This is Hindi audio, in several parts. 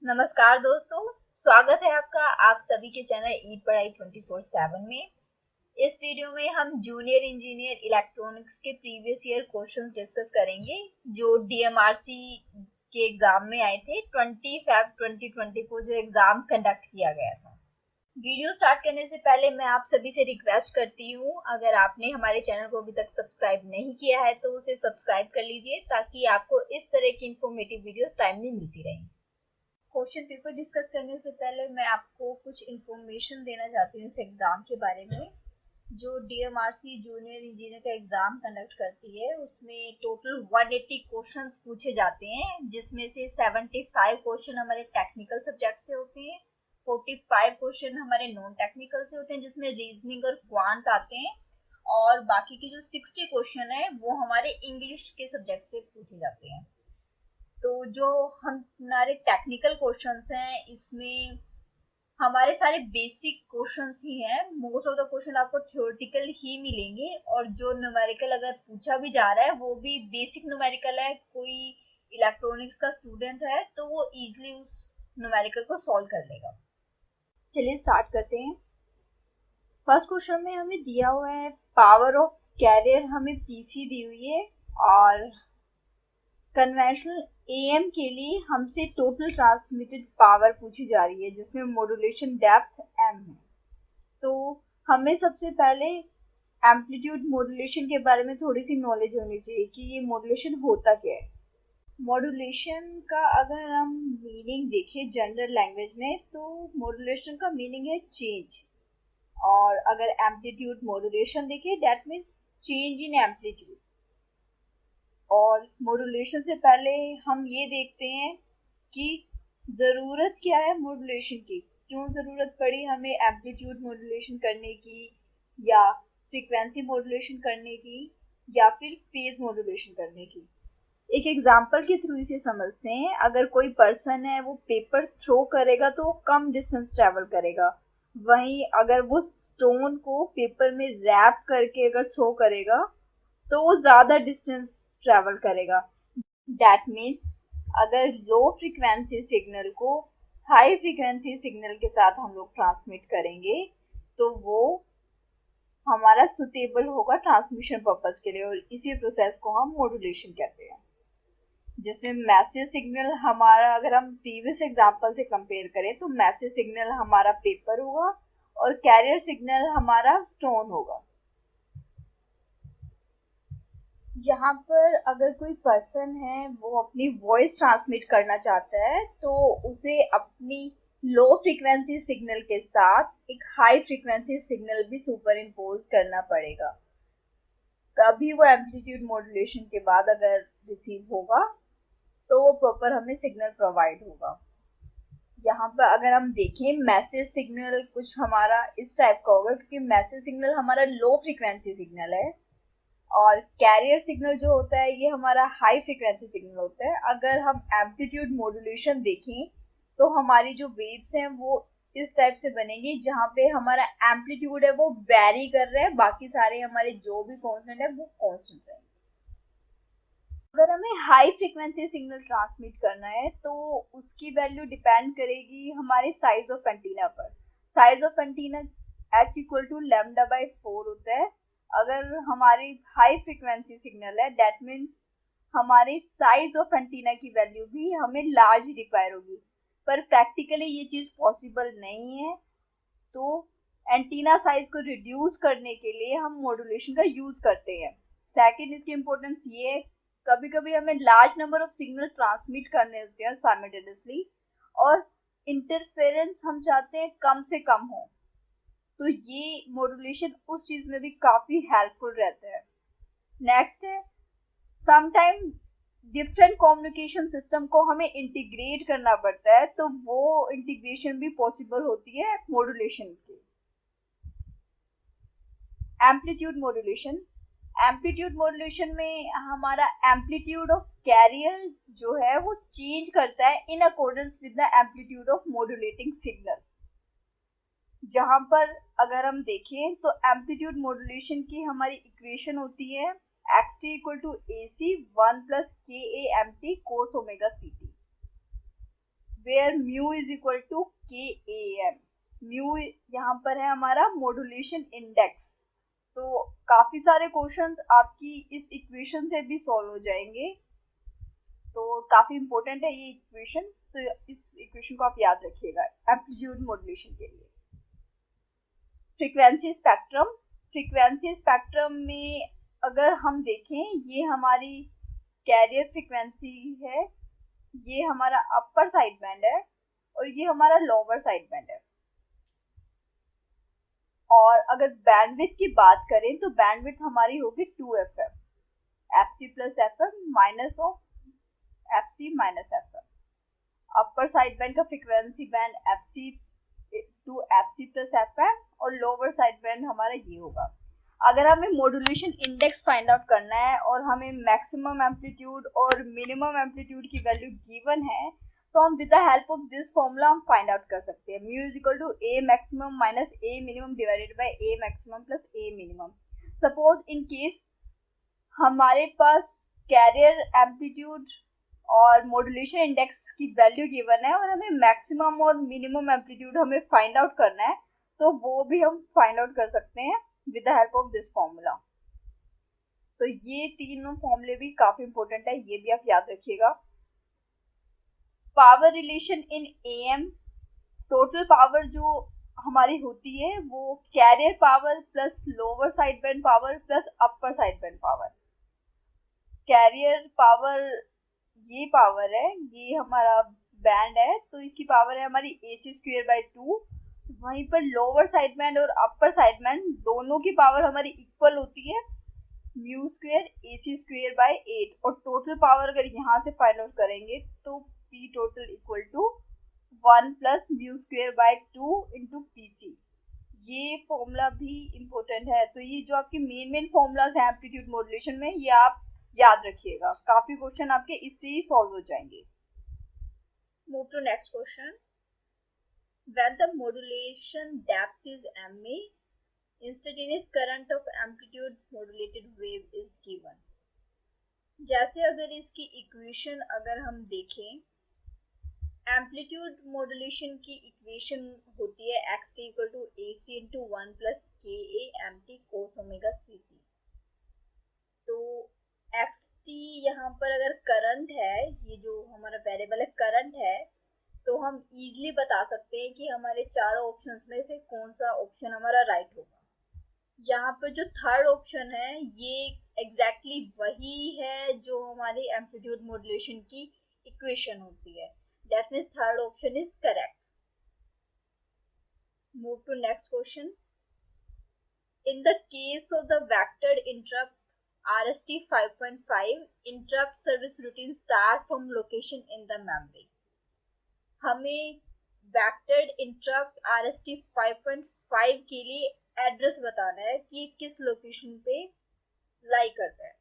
नमस्कार दोस्तों, स्वागत है आपका आप सभी के चैनल ईट पढ़ाई 24/7 में। इस वीडियो में हम जूनियर इंजीनियर इलेक्ट्रॉनिक्स के प्रीवियस ईयर क्वेश्चंस डिस्कस करेंगे जो डीएमआरसी के एग्जाम में आए थे। 20 फरवरी 2020 को जो एग्जाम कंडक्ट किया गया था। वीडियो स्टार्ट करने से पहले मैं आप सभी से रिक्वेस्ट करती हूँ, अगर आपने हमारे चैनल को अभी तक सब्सक्राइब नहीं किया है तो उसे सब्सक्राइब कर लीजिए ताकि आपको इस तरह की इंफॉर्मेटिव वीडियोस टाइमली मिलती रहें। क्वेश्चन पेपर डिस्कस करने से पहले मैं आपको कुछ इंफॉर्मेशन देना चाहती हूँ इस एग्जाम के बारे में। जो डीएमआरसी जूनियर इंजीनियर का एग्जाम कंडक्ट करती है उसमें टोटल 180 क्वेश्चंस पूछे जाते हैं, जिसमें से 75 क्वेश्चन हमारे टेक्निकल सब्जेक्ट से होते हैं, 45 क्वेश्चन हमारे नॉन टेक्निकल से होते हैं जिसमें रीजनिंग और क्वांट आते हैं, और बाकी के जो 60 क्वेश्चन है वो हमारे इंग्लिश के सब्जेक्ट से पूछे जाते हैं। तो जो हमारे टेक्निकल क्वेश्चंस हैं इसमें हमारे सारे बेसिक क्वेश्चंस ही हैं। मोस्ट ऑफ द क्वेश्चन आपको थ्योरेटिकल ही मिलेंगे, और जो न्यूमेरिकल अगर पूछा भी जा रहा है वो भी बेसिक न्यूमेरिकल है। कोई इलेक्ट्रॉनिक्स का स्टूडेंट है तो वो इजीली उस न्यूमेरिकल को सॉल्व कर लेगा। चलिए स्टार्ट करते हैं। फर्स्ट क्वेश्चन में हमें दिया हुआ है पावर ऑफ कैरियर, हमें पीसी दी हुई है, और कन्वेंशनल एएम के लिए हमसे टोटल ट्रांसमिटेड पावर पूछी जा रही है जिसमें मॉड्यूलेशन डेप्थ एम है। तो हमें सबसे पहले एम्पलीट्यूड मॉड्यूलेशन के बारे में थोड़ी सी नॉलेज होनी चाहिए कि ये मॉड्यूलेशन होता क्या है। मॉड्यूलेशन का अगर हम मीनिंग देखें जनरल लैंग्वेज में तो मॉड्यूलेशन का मीनिंग है चेंज, और अगर एम्पलीट्यूड मॉड्यूलेशन देखें that means change in amplitude. और मॉड्यूलेशन से पहले हम ये देखते हैं कि ज़रूरत क्या है मॉड्यूलेशन की, क्यों ज़रूरत पड़ी हमें एम्पलीट्यूड मॉड्यूलेशन करने की, या फ्रीक्वेंसी मॉड्यूलेशन करने की, या फिर फेज मॉड्यूलेशन करने की। एक एग्जांपल के थ्रू इसे समझते हैं। अगर कोई पर्सन है वो पेपर थ्रो करेगा तो वो कम डिस्टेंस ट्रेवल करेगा, वहीं अगर वो स्टोन को पेपर में रैप करके अगर थ्रो करेगा तो वो ज्यादा डिस्टेंस ट्रेवल करेगा। दैट मीन्स अगर लो फ्रीक्वेंसी सिग्नल को हाई फ्रीक्वेंसी सिग्नल के साथ हम लोग ट्रांसमिट करेंगे तो वो हमारा सुटेबल होगा ट्रांसमिशन पर्पज के लिए, और इसी प्रोसेस को हम मॉड्यूलेशन कहते हैं। जिसमें मैसेज सिग्नल हमारा, अगर हम प्रीवियस एग्जांपल से कंपेयर करें तो मैसेज सिग्नल हमारा पेपर होगा और कैरियर सिग्नल हमारा स्टोन होगा। यहाँ पर अगर कोई पर्सन है वो अपनी वॉइस ट्रांसमिट करना चाहता है तो उसे अपनी लो फ्रीक्वेंसी सिग्नल के साथ एक हाई फ्रीक्वेंसी सिग्नल भी सुपर इम्पोज करना पड़ेगा, तभी वो एम्पलीट्यूड मॉड्यूलेशन के बाद अगर रिसीव होगा तो वो प्रॉपर हमें सिग्नल प्रोवाइड होगा। यहाँ पर अगर हम देखें मैसेज सिग्नल कुछ हमारा इस टाइप का होगा, क्योंकि मैसेज सिग्नल हमारा लो फ्रीक्वेंसी सिग्नल है और कैरियर सिग्नल जो होता है ये हमारा हाई फ्रीक्वेंसी सिग्नल होता है। अगर हम एम्पलीट्यूड मॉड्यूलेशन देखें तो हमारी जो वेव्स हैं वो इस टाइप से बनेंगी, जहाँ पे हमारा एम्पलीट्यूड है वो वेरी कर रहा है, बाकी सारे हमारे जो भी कांस्टेंट है वो कांस्टेंट है। अगर हमें हाई फ्रीक्वेंसी सिग्नल ट्रांसमिट करना है तो उसकी वैल्यू डिपेंड करेगी हमारे साइज ऑफ एंटीना पर। Size of antenna h equal to λ/4 होता है। अगर हमारी हाई फ्रीक्वेंसी सिग्नल है दैट मीन्स हमारे साइज ऑफ एंटीना की वैल्यू भी हमें लार्ज रिक्वायर होगी, पर प्रैक्टिकली ये चीज पॉसिबल नहीं है। तो एंटीना साइज को रिड्यूस करने के लिए हम मॉड्यूलेशन का यूज करते हैं। सेकंड इसकी इंपॉर्टेंस ये है, कभी कभी हमें large number of signal transmit करने होते हैं साइमल्टेनियसली, और इंटरफेरेंस हम चाहते हैं कम से कम हो, तो ये मॉड्यूलेशन उस चीज में भी काफी हेल्पफुल रहता है। नेक्स्ट है समटाइम डिफरेंट कम्युनिकेशन सिस्टम को हमें इंटीग्रेट करना पड़ता है, तो वो इंटीग्रेशन भी पॉसिबल होती है मॉड्यूलेशन की। एम्पलीट्यूड मॉड्यूलेशन, एम्पलीट्यूड मॉड्यूलेशन में हमारा एम्पलीट्यूड ऑफ कैरियर जो है वो चेंज करता है in accordance with the amplitude of modulating signal. जहां पर अगर हम देखें तो एम्पलीट्यूड मॉड्यूलेशन की हमारी इक्वेशन होती है xt equal to AC 1 plus KAMT cos omega CT। Where mu is equal to K A M. Mu यहाँ पर है हमारा मॉड्यूलेशन इंडेक्स। तो काफी सारे क्वेश्चंस आपकी इस इक्वेशन से भी सॉल्व हो जाएंगे, तो काफी इंपॉर्टेंट है ये इक्वेशन। तो इस इक्वेशन को आप याद रखिएगा एम्पलीट्यूड मॉड्यूलेशन के लिए। Frequency spectrum. फ्रीक्वेंसी स्पेक्ट्रम में अगर हम देखें, ये हमारी कैरियर फ्रीक्वेंसी है, ये हमारा अपर साइड बैंड है और ये हमारा लोअर साइड बैंड है। और अगर बैंडविड्थ की बात करें तो बैंडविड्थ हमारी होगी 2fm, fc plus fm minus of fc minus fm। Upper side band का frequency band fc to fc plus fm और लोअर साइड बैंड हमारा ये होगा। अगर हमें मॉड्यूलेशन इंडेक्स फाइंड आउट करना है और हमें मैक्सिमम एम्पलीट्यूड और मिनिमम एम्पलीट्यूड की वैल्यू गिवन है, तो हम with the help of this formula हम फाइंड आउट कर सकते हैं। Mu is equal to A maximum minus A minimum divided by A maximum plus A minimum. Suppose in case हमारे पास कैरियर एम्पलीट्यूड और मॉड्यूलेशन इंडेक्स की वैल्यू गिवन है और हमें मैक्सिमम और मिनिमम एम्पलीट्यूड हमें फाइंड आउट करना है, तो वो भी हम फाइंड आउट कर सकते हैं with the help of this formula. तो ये तीनों फॉर्मूले भी काफी इंपॉर्टेंट है, ये भी आप याद रखिएगा। Power relation in AM, total power जो हमारी होती है वो carrier power plus lower side band power plus upper side band power. Carrier power ये पावर है, ये हमारा बैंड है, तो इसकी पावर है हमारी AC स्क्वायर बाय 2। वहीं पर लोअर साइड बैंड और अपर साइड बैंड दोनों की पावर हमारी इक्वल होती है, mu square AC square by 8। और टोटल पावर अगर यहाँ से फाइंड आउट करेंगे तो P total equal to 1 plus mu square by 2 into PC। ये फॉर्मूला भी इम्पोर्टेंट है। तो ये जो आपके मेन फॉर्मूलाज हैं एम्पलीट्यूड मॉड्यूलेशन में, ये आप याद रखिएगा, काफी क्वेश्चन आपके इससे ही सॉल्व हो जाएंगे। Move to next question. When the modulation depth is ma, instantaneous current of amplitude modulated wave is given। जैसे अगर इसकी इक्वेशन अगर हम देखें, एम्पलीट्यूड मॉड्यूलेशन की इक्वेशन होती है xt equal to AC into 1 plus KA mt cos omega CT। तो xt यहाँ पर अगर करंट है, ये जो हमारा वेरिएबल है करंट है, तो हम इजीली बता सकते हैं कि हमारे चारों ऑप्शंस में से कौन सा ऑप्शन हमारा राइट होगा। यहाँ पर जो थर्ड ऑप्शन है ये एग्जैक्टली वही है जो हमारी एम्पलीट्यूड मॉड्यूलेशन की इक्वेशन होती है। That means third option is correct. Move to next question. In the case of the vectored interrupt RST 5.5, interrupt service routine start from location in the memory. हमें वेक्टर्ड इंटरप्ट RST 5.5 के लिए एड्रेस बताना है कि किस लोकेशन पे लाई करता है।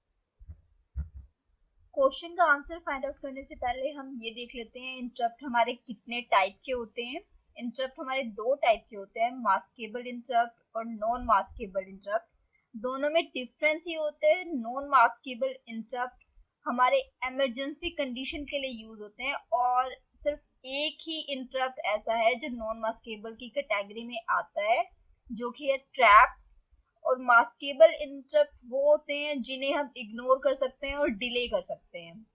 क्वेश्चन का आंसर फाइंड आउट करने से पहले हम ये देख लेते हैं इंटरप्ट हमारे कितने टाइप के होते हैं। इंटरप्ट हमारे दो टाइप के होते हैं, मास्केबल इंटरप्ट और नॉन मास्केबल इंटरप्ट। दोनों में डिफरेंस ये होते हैं, नॉन मास्केबल इंटरप्ट हमारे इमरजेंसी कंडीशन के लिए यूज होते हैं और सिर्फ एक ही इंटरप्ट ऐसा है जो नॉन मास्केबल की कैटेगरी में आता है, जो कि है ट्रैप। और मास्केबल इंटरप्ट वो होते हैं जिन्हें हम इग्नोर कर सकते हैं और डिले कर सकते हैं।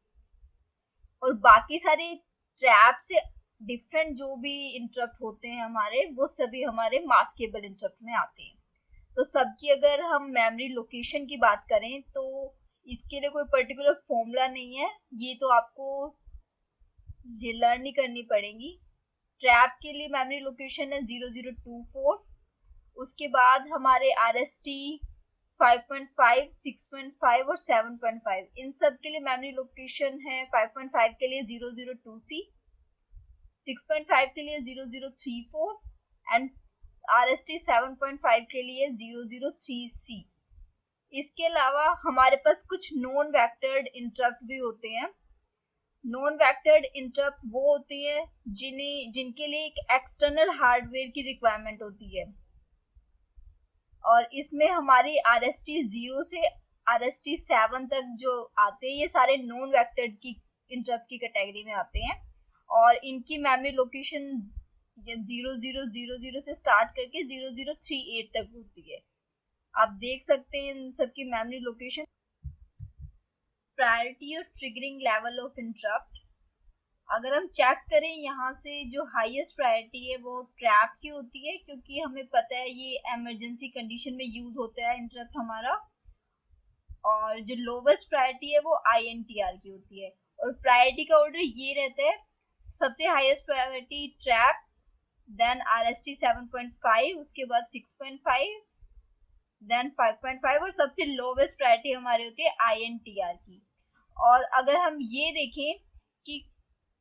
और बाकी सारे ट्रैप से डिफरेंट जो भी इंटरप्ट होते हैं हमारे, वो सभी हमारे मास्केबल इंटरप्ट में आते हैं। तो सबकी अगर हम मेमोरी लोकेशन की बात करें तो इसके लिए कोई पर्टिकुलर फॉर्मूला नहीं है, ये तो आपको ये लर्न ही करनी पड़ेगी। ट्रैप के लिए मेमोरी लोकेशन है 0024। उसके बाद हमारे RST 5.5, 6.5 और 7.5, इन सब के लिए मेमोरी लोकेशन है 5.5 के लिए 002C, 6.5 के लिए 0034 एंड RST 7.5 के लिए 003C। इसके अलावा हमारे पास कुछ नॉन वेक्टर्ड इंटरप्ट भी होते हैं। नॉन वेक्टर्ड इंटरप्ट वो होती है जिनके लिए एक एक्सटर्नल हार्डवेयर की रिक्वायरमेंट होती है, और इसमें हमारी RST 0 से RST 7 तक जो आते हैं ये सारे नॉन वेक्टर्ड की इंटरप्ट की कैटेगरी में आते हैं। और इनकी मेमोरी लोकेशन 0000 से स्टार्ट करके 0038 तक होती है। आप देख सकते हैं इन सबकी मेमोरी लोकेशन। प्रायोरिटी और ट्रिगरिंग लेवल ऑफ इंटरप्ट, अगर हम चेक करें यहाँ से जो हाईएस्ट प्रायोरिटी है वो ट्रैप की होती है, क्योंकि हमें पता है ये इमरजेंसी कंडीशन में यूज होता है इंटरप्ट हमारा। और जो लोवेस्ट प्रायोरिटी है वो INTR की होती है। और प्रायोरिटी का ऑर्डर ये रहता है, सबसे highest priority trap, then RST 7.5, उसके बाद 6.5, देन 5.5 और सबसे लोवेस्ट प्रायोरिटी हमारी होती है INTR की। और अगर हम ये देखें कि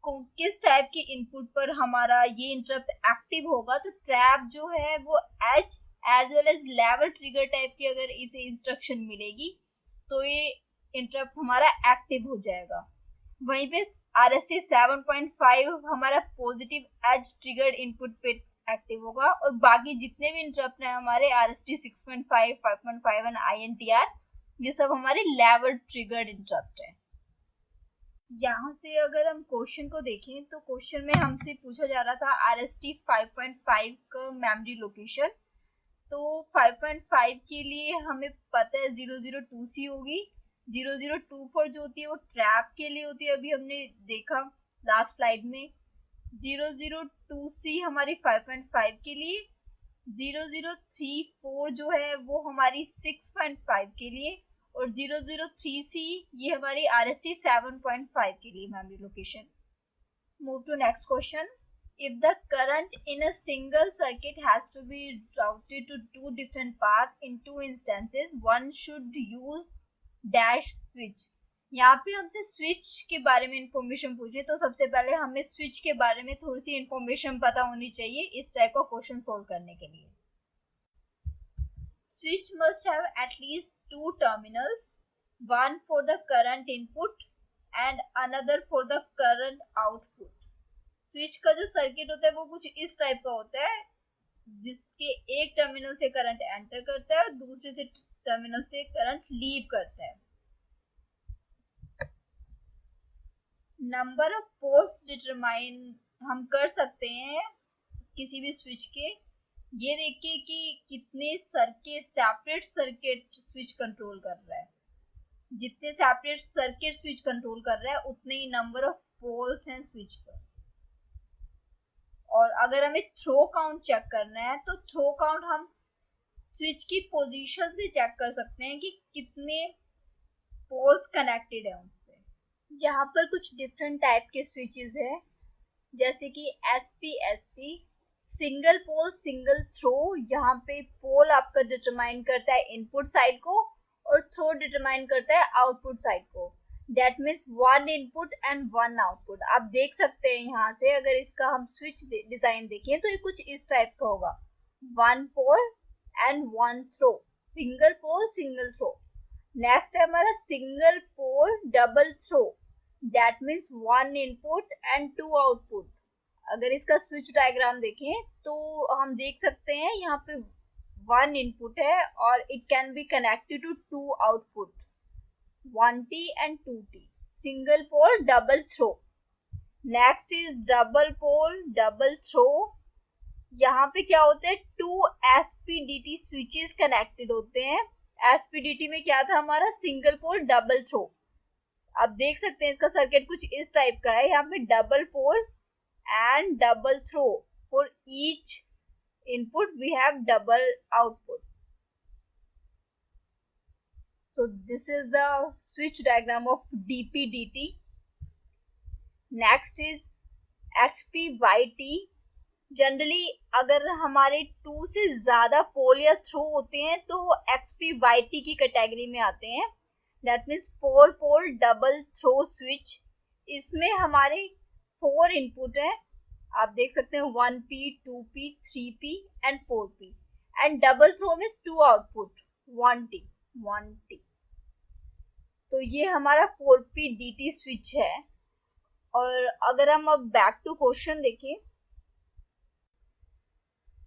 किस टाइप के इनपुट पर हमारा ये इंटरप्ट एक्टिव होगा, तो ट्रैप जो है वो as well as level trigger type की अगर इसे इंस्ट्रक्शन मिलेगी तो ये इंटरप्ट हमारा एक्टिव हो जाएगा। वहीं पे RST 7.5 हमारा पॉजिटिव एज ट्रिगर्ड इनपुट पे एक्टिव होगा, और बाकी जितने भी इंटरप्ट हैं हमारे RST 6.5, 5.5 एंड INTR, ये सब हमारे लेवल ट्रिगर्ड इंटरप्ट है। यहाँ से अगर हम क्वेश्चन को देखें तो क्वेश्चन में हमसे पूछा जा रहा था RST 5.5 का मेमोरी लोकेशन। तो 5.5 के लिए हमें पता है 002C होगी, 0024 जो होती है वो ट्रैप के लिए होती है, अभी हमने देखा लास्ट स्लाइड में। 002C हमारी 5.5 के लिए, 0034 जो है वो हमारी 6.5 के लिए, और 003C ये हमारी RST 7.5 के लिए memory location. Move to next question. If the current in a single circuit has to be routed to two different paths in two instances, one should use dash switch। यहाँ पे हमसे स्विच के बारे में इंफॉर्मेशन पूछे, तो सबसे पहले हमें स्विच के बारे में थोड़ी सी इंफॉर्मेशन पता होनी चाहिए इस टाइप का क्वेश्चन सोल्व करने के लिए। Switch must have at least two terminals, one for the current input and another for the current output। Switch का जो सर्किट होता है वो कुछ इस टाइप का होता है, जिसके एक टर्मिनल से करंट एंटर करता है और दूसरे से टर्मिनल से करंट लीव करता है। नंबर ऑफ पोल्स डिटरमाइन हम कर सकते हैं किसी भी स्विच के, ये देखिए कि कितने circuit separate circuit switch control कर रहा है। जितने सेपरेट सर्किट स्विच कंट्रोल कर रहा है उतने ही नंबर ऑफ पोल्स हैं स्विच पर। और अगर हमें थ्रो काउंट चेक करना है तो थ्रो काउंट हम स्विच की पोजीशन से चेक कर सकते हैं कि कितने पोल्स कनेक्टेड है उनसे। यहाँ पर कुछ डिफरेंट टाइप के स्विचेस है, जैसे कि SPST, single pole single throw. यहाँ पे पोल आपका डिटरमाइन करता है इनपुट साइड को और थ्रो डिटरमाइन करता है आउटपुट साइड को। That means one input and one output। आप देख सकते हैं यहाँ से, अगर इसका हम स्विच डिजाइन देखें तो ये कुछ इस टाइप का होगा, one pole and one throw, single pole single throw. Next है हमारा single pole double throw, that means one input and two output। अगर इसका स्विच डायग्राम देखें तो हम देख सकते हैं यहाँ पे one input है और it can be connected to two output, 1T and 2T, single pole double throw। next is double pole double throw। यहाँ पे क्या होता है, टू SPDT switches connected होते हैं। SPDT में क्या था हमारा, सिंगल पोल डबल थ्रो। आप देख सकते हैं इसका सर्किट कुछ इस टाइप का है, यहाँ पे double pole and double throw, for each input we have double output. So this is the switch diagram of DP-DT. Next is XP-YT। Generally अगर हमारे टू से ज्यादा पोल या थ्रो होते हैं तो वो XP-YT की कैटेगरी में आते हैं। That means 4 pole double throw switch. इसमें हमारे 4 इनपुट है, आप देख सकते हैं 1P, 2P, 3P and 4P। And double throw में 2 आउटपुट, 1T। तो ये हमारा 4P DT स्विच है। और अगर हम अब बैक टू क्वेश्चन देखें,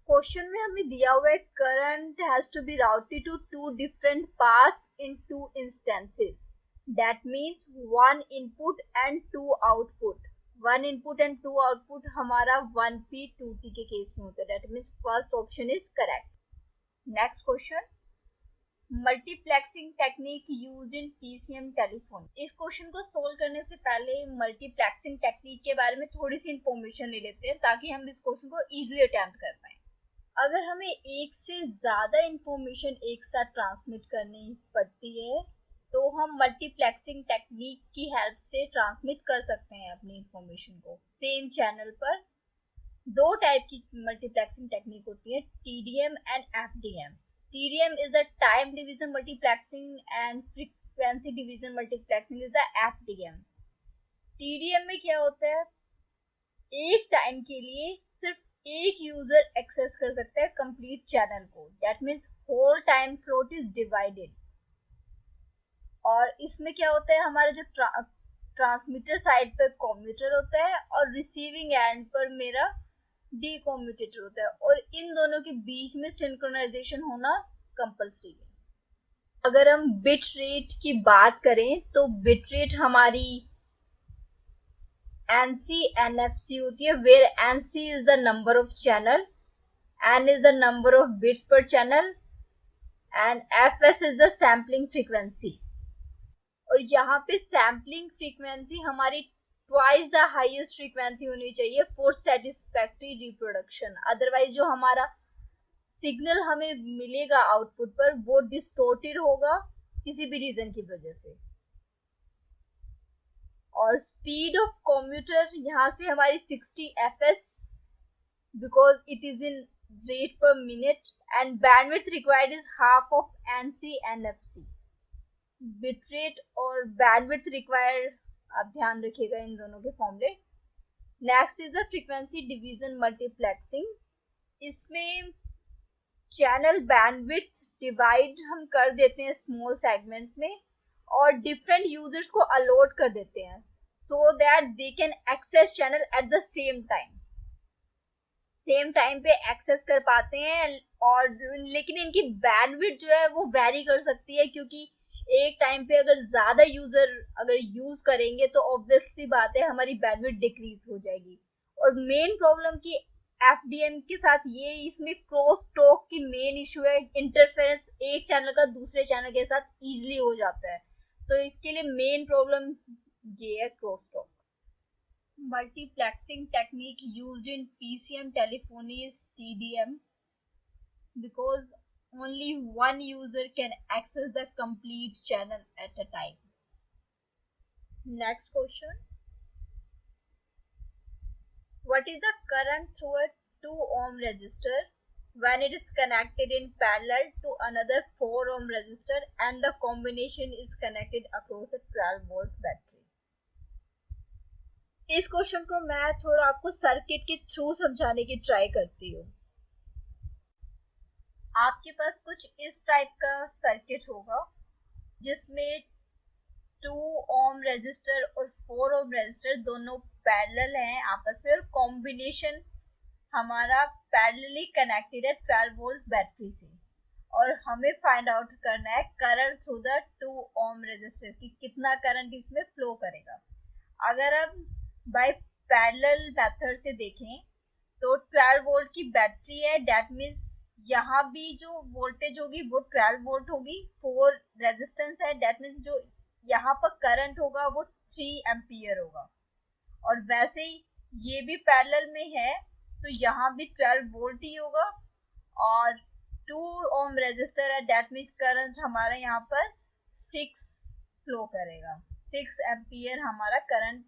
क्वेश्चन में हमें दिया हुआ है current has to be routed to two different paths in two instances, that means 1 input and 2 output. 1 input and 2 output हमारा 1P 2T के केस में होता है। That means first option is correct. Next question, multiplexing technique used in PCM telephone. इस क्वेश्चन को सोल्व करने से पहले मल्टीप्लेक्सिंग टेक्निक के बारे में थोड़ी सी इंफॉर्मेशन ले लेते हैं ताकि हम इस क्वेश्चन को इजीली अटेम्प्ट कर पाए। अगर हमें एक से ज्यादा इंफॉर्मेशन एक साथ ट्रांसमिट करनी पड़ती है तो हम मल्टीप्लेक्सिंग टेक्निक की हेल्प से ट्रांसमिट कर सकते हैं अपनी इंफॉर्मेशन को सेम चैनल पर। दो टाइप की मल्टीप्लेक्सिंग टेक्निक होती है, TDM and FDM. TDM is the time division multiplexing and frequency division multiplexing is the FDM. TDM में क्या होता है, एक टाइम के लिए सिर्फ एक यूजर एक्सेस कर सकता है कंप्लीट चैनल को। That means whole time slot is divided. और इसमें क्या होता है, हमारे जो ट्रांसमीटर साइड पर कम्यूटेटर होता है और रिसीविंग एंड पर मेरा डीकम्यूटेटर होता है, और इन दोनों के बीच में सिंक्रोनाइजेशन होना कंपल्सरी है। अगर हम बिट रेट की बात करें तो बिट रेट हमारी NC NFC होती है, where NC is the number of channel, N is the number of bits per channel and FS is the sampling frequency. और यहाँ पे सैम्पलिंग फ्रीक्वेंसी हमारी ट्वाइस द हाईएस्ट फ्रीक्वेंसी होनी चाहिए फॉर सेटिस्फैक्टरी रिप्रोडक्शन। अदरवाइज जो हमारा सिग्नल हमें मिलेगा आउटपुट पर वो डिस्टोर्टेड होगा किसी भी रीजन की वजह से। और स्पीड ऑफ कम्यूटर यहाँ से हमारी 60 fs because it is in rate पर minute and bandwidth required is half of NC NFC। Bit rate और बैंडविड्थ रिक्वायर्ड आप ध्यान रखिएगा इन दोनों के फॉर्मूले। Next is the frequency division multiplexing. इसमें चैनल बैंडविड्थ डिवाइड हम कर देते हैं स्मॉल सेगमेंट्स में और डिफरेंट यूजर्स को अलॉट कर देते हैं so that they can access channel at the same time पे एक्सेस कर पाते हैं। और लेकिन इनकी बैंडविड्थ जो है वो वेरी कर सकती है, क्योंकि एक टाइम पे अगर ज्यादा यूजर अगर यूज करेंगे तो ऑब्वियसली बात है हमारी बैंडविड्थ डिक्रीज हो जाएगी। और मेन प्रॉब्लम की एफडीएम के साथ ये इसमें क्रॉस टॉक की मेन इशू है, इंटरफेरेंस एक चैनल का दूसरे चैनल के साथ इजीली हो जाता है, तो इसके लिए मेन प्रॉब्लम ये है cross talk. Multiplexing technique used in PCM telephony is TDM because only one user can access the complete channel at a time. Next question. What is the current through a 2 ohm resistor when it is connected in parallel to another 4 ohm resistor and the combination is connected across a 12 volt battery? इस क्वेश्चन को मैं थोड़ा आपको सर्किट के थ्रू समझाने की ट्राई करती हूँ। आपके पास कुछ इस टाइप का सर्किट होगा जिसमें 2 ओम रेजिस्टर और 4 ओम रेजिस्टर दोनों पैरेलल हैं आपस में और कॉम्बिनेशन हमारा पैरेलली कनेक्टेड है 12 वोल्ट बैटरी से, और हमें फाइंड आउट करना है current through the 2 ohm resistor की कितना करंट इसमें फ्लो करेगा। अगर हम बाय पैरेलल मेथड से देखें तो 12 वोल्ट की बैटरी है, दैट मीन्स यहाँ भी जो वोल्टेज होगी वो 12 वोल्ट होगी, 4 रेजिस्टेंस है, दैट मीन्स जो यहाँ पर करंट होगा वो 3 एम्पियर होगा। और वैसे ही ये भी पैरेलल में है तो यहाँ भी 12 वोल्ट ही होगा और 2 ओम रेजिस्टर है, दैट मीन्स करंट हमारा यहाँ पर 6 फ्लो करेगा, 6 एम्पियर हमारा करंट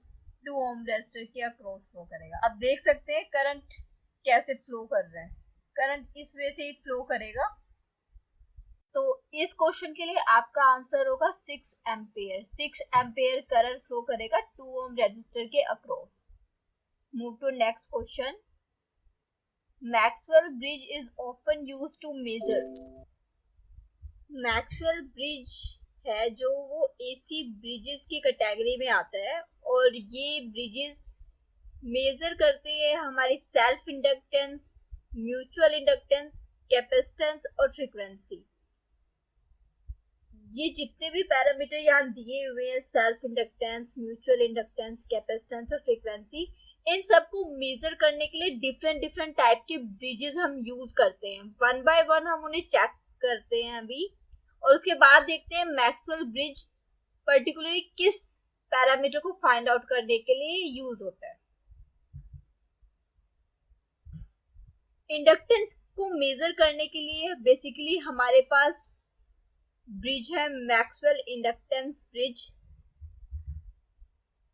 2 ओम रेजिस्टर के अक्रॉस फ्लो करेगा। अब देख सकते हैं करंट कैसे फ्लो कर रहा है, करंट इस वे से ही फ्लो करेगा। तो इस क्वेश्चन के लिए आपका आंसर होगा 6 एम्पियर। 6 एम्पियर करंट फ्लो करेगा 2 ओम रेजिस्टर के across. Move to next question. Maxwell bridge is often used to measure. Maxwell bridge है जो वो एसी ब्रिजेस की कैटेगरी में आता है और ये ब्रिजेस मेजर करते हैं हमारी self inductance, mutual inductance, capacitance और फ्रीक्वेंसी। ये जितने भी पैरामीटर यहाँ दिए हुए हैं, self inductance, mutual inductance, capacitance और फ्रीक्वेंसी, इन सबको मेजर करने के लिए डिफरेंट डिफरेंट टाइप के ब्रिजेस हम यूज करते हैं। वन बाय वन हम उन्हें चेक करते हैं अभी, और उसके बाद देखते हैं मैक्सवेल ब्रिज पर्टिकुलरली किस पैरामीटर को फाइंड आउट करने के लिए यूज होता है। इंडक्टेंस को मेजर करने के लिए बेसिकली हमारे पास ब्रिज है मैक्सवेल इंडक्टेंस ब्रिज।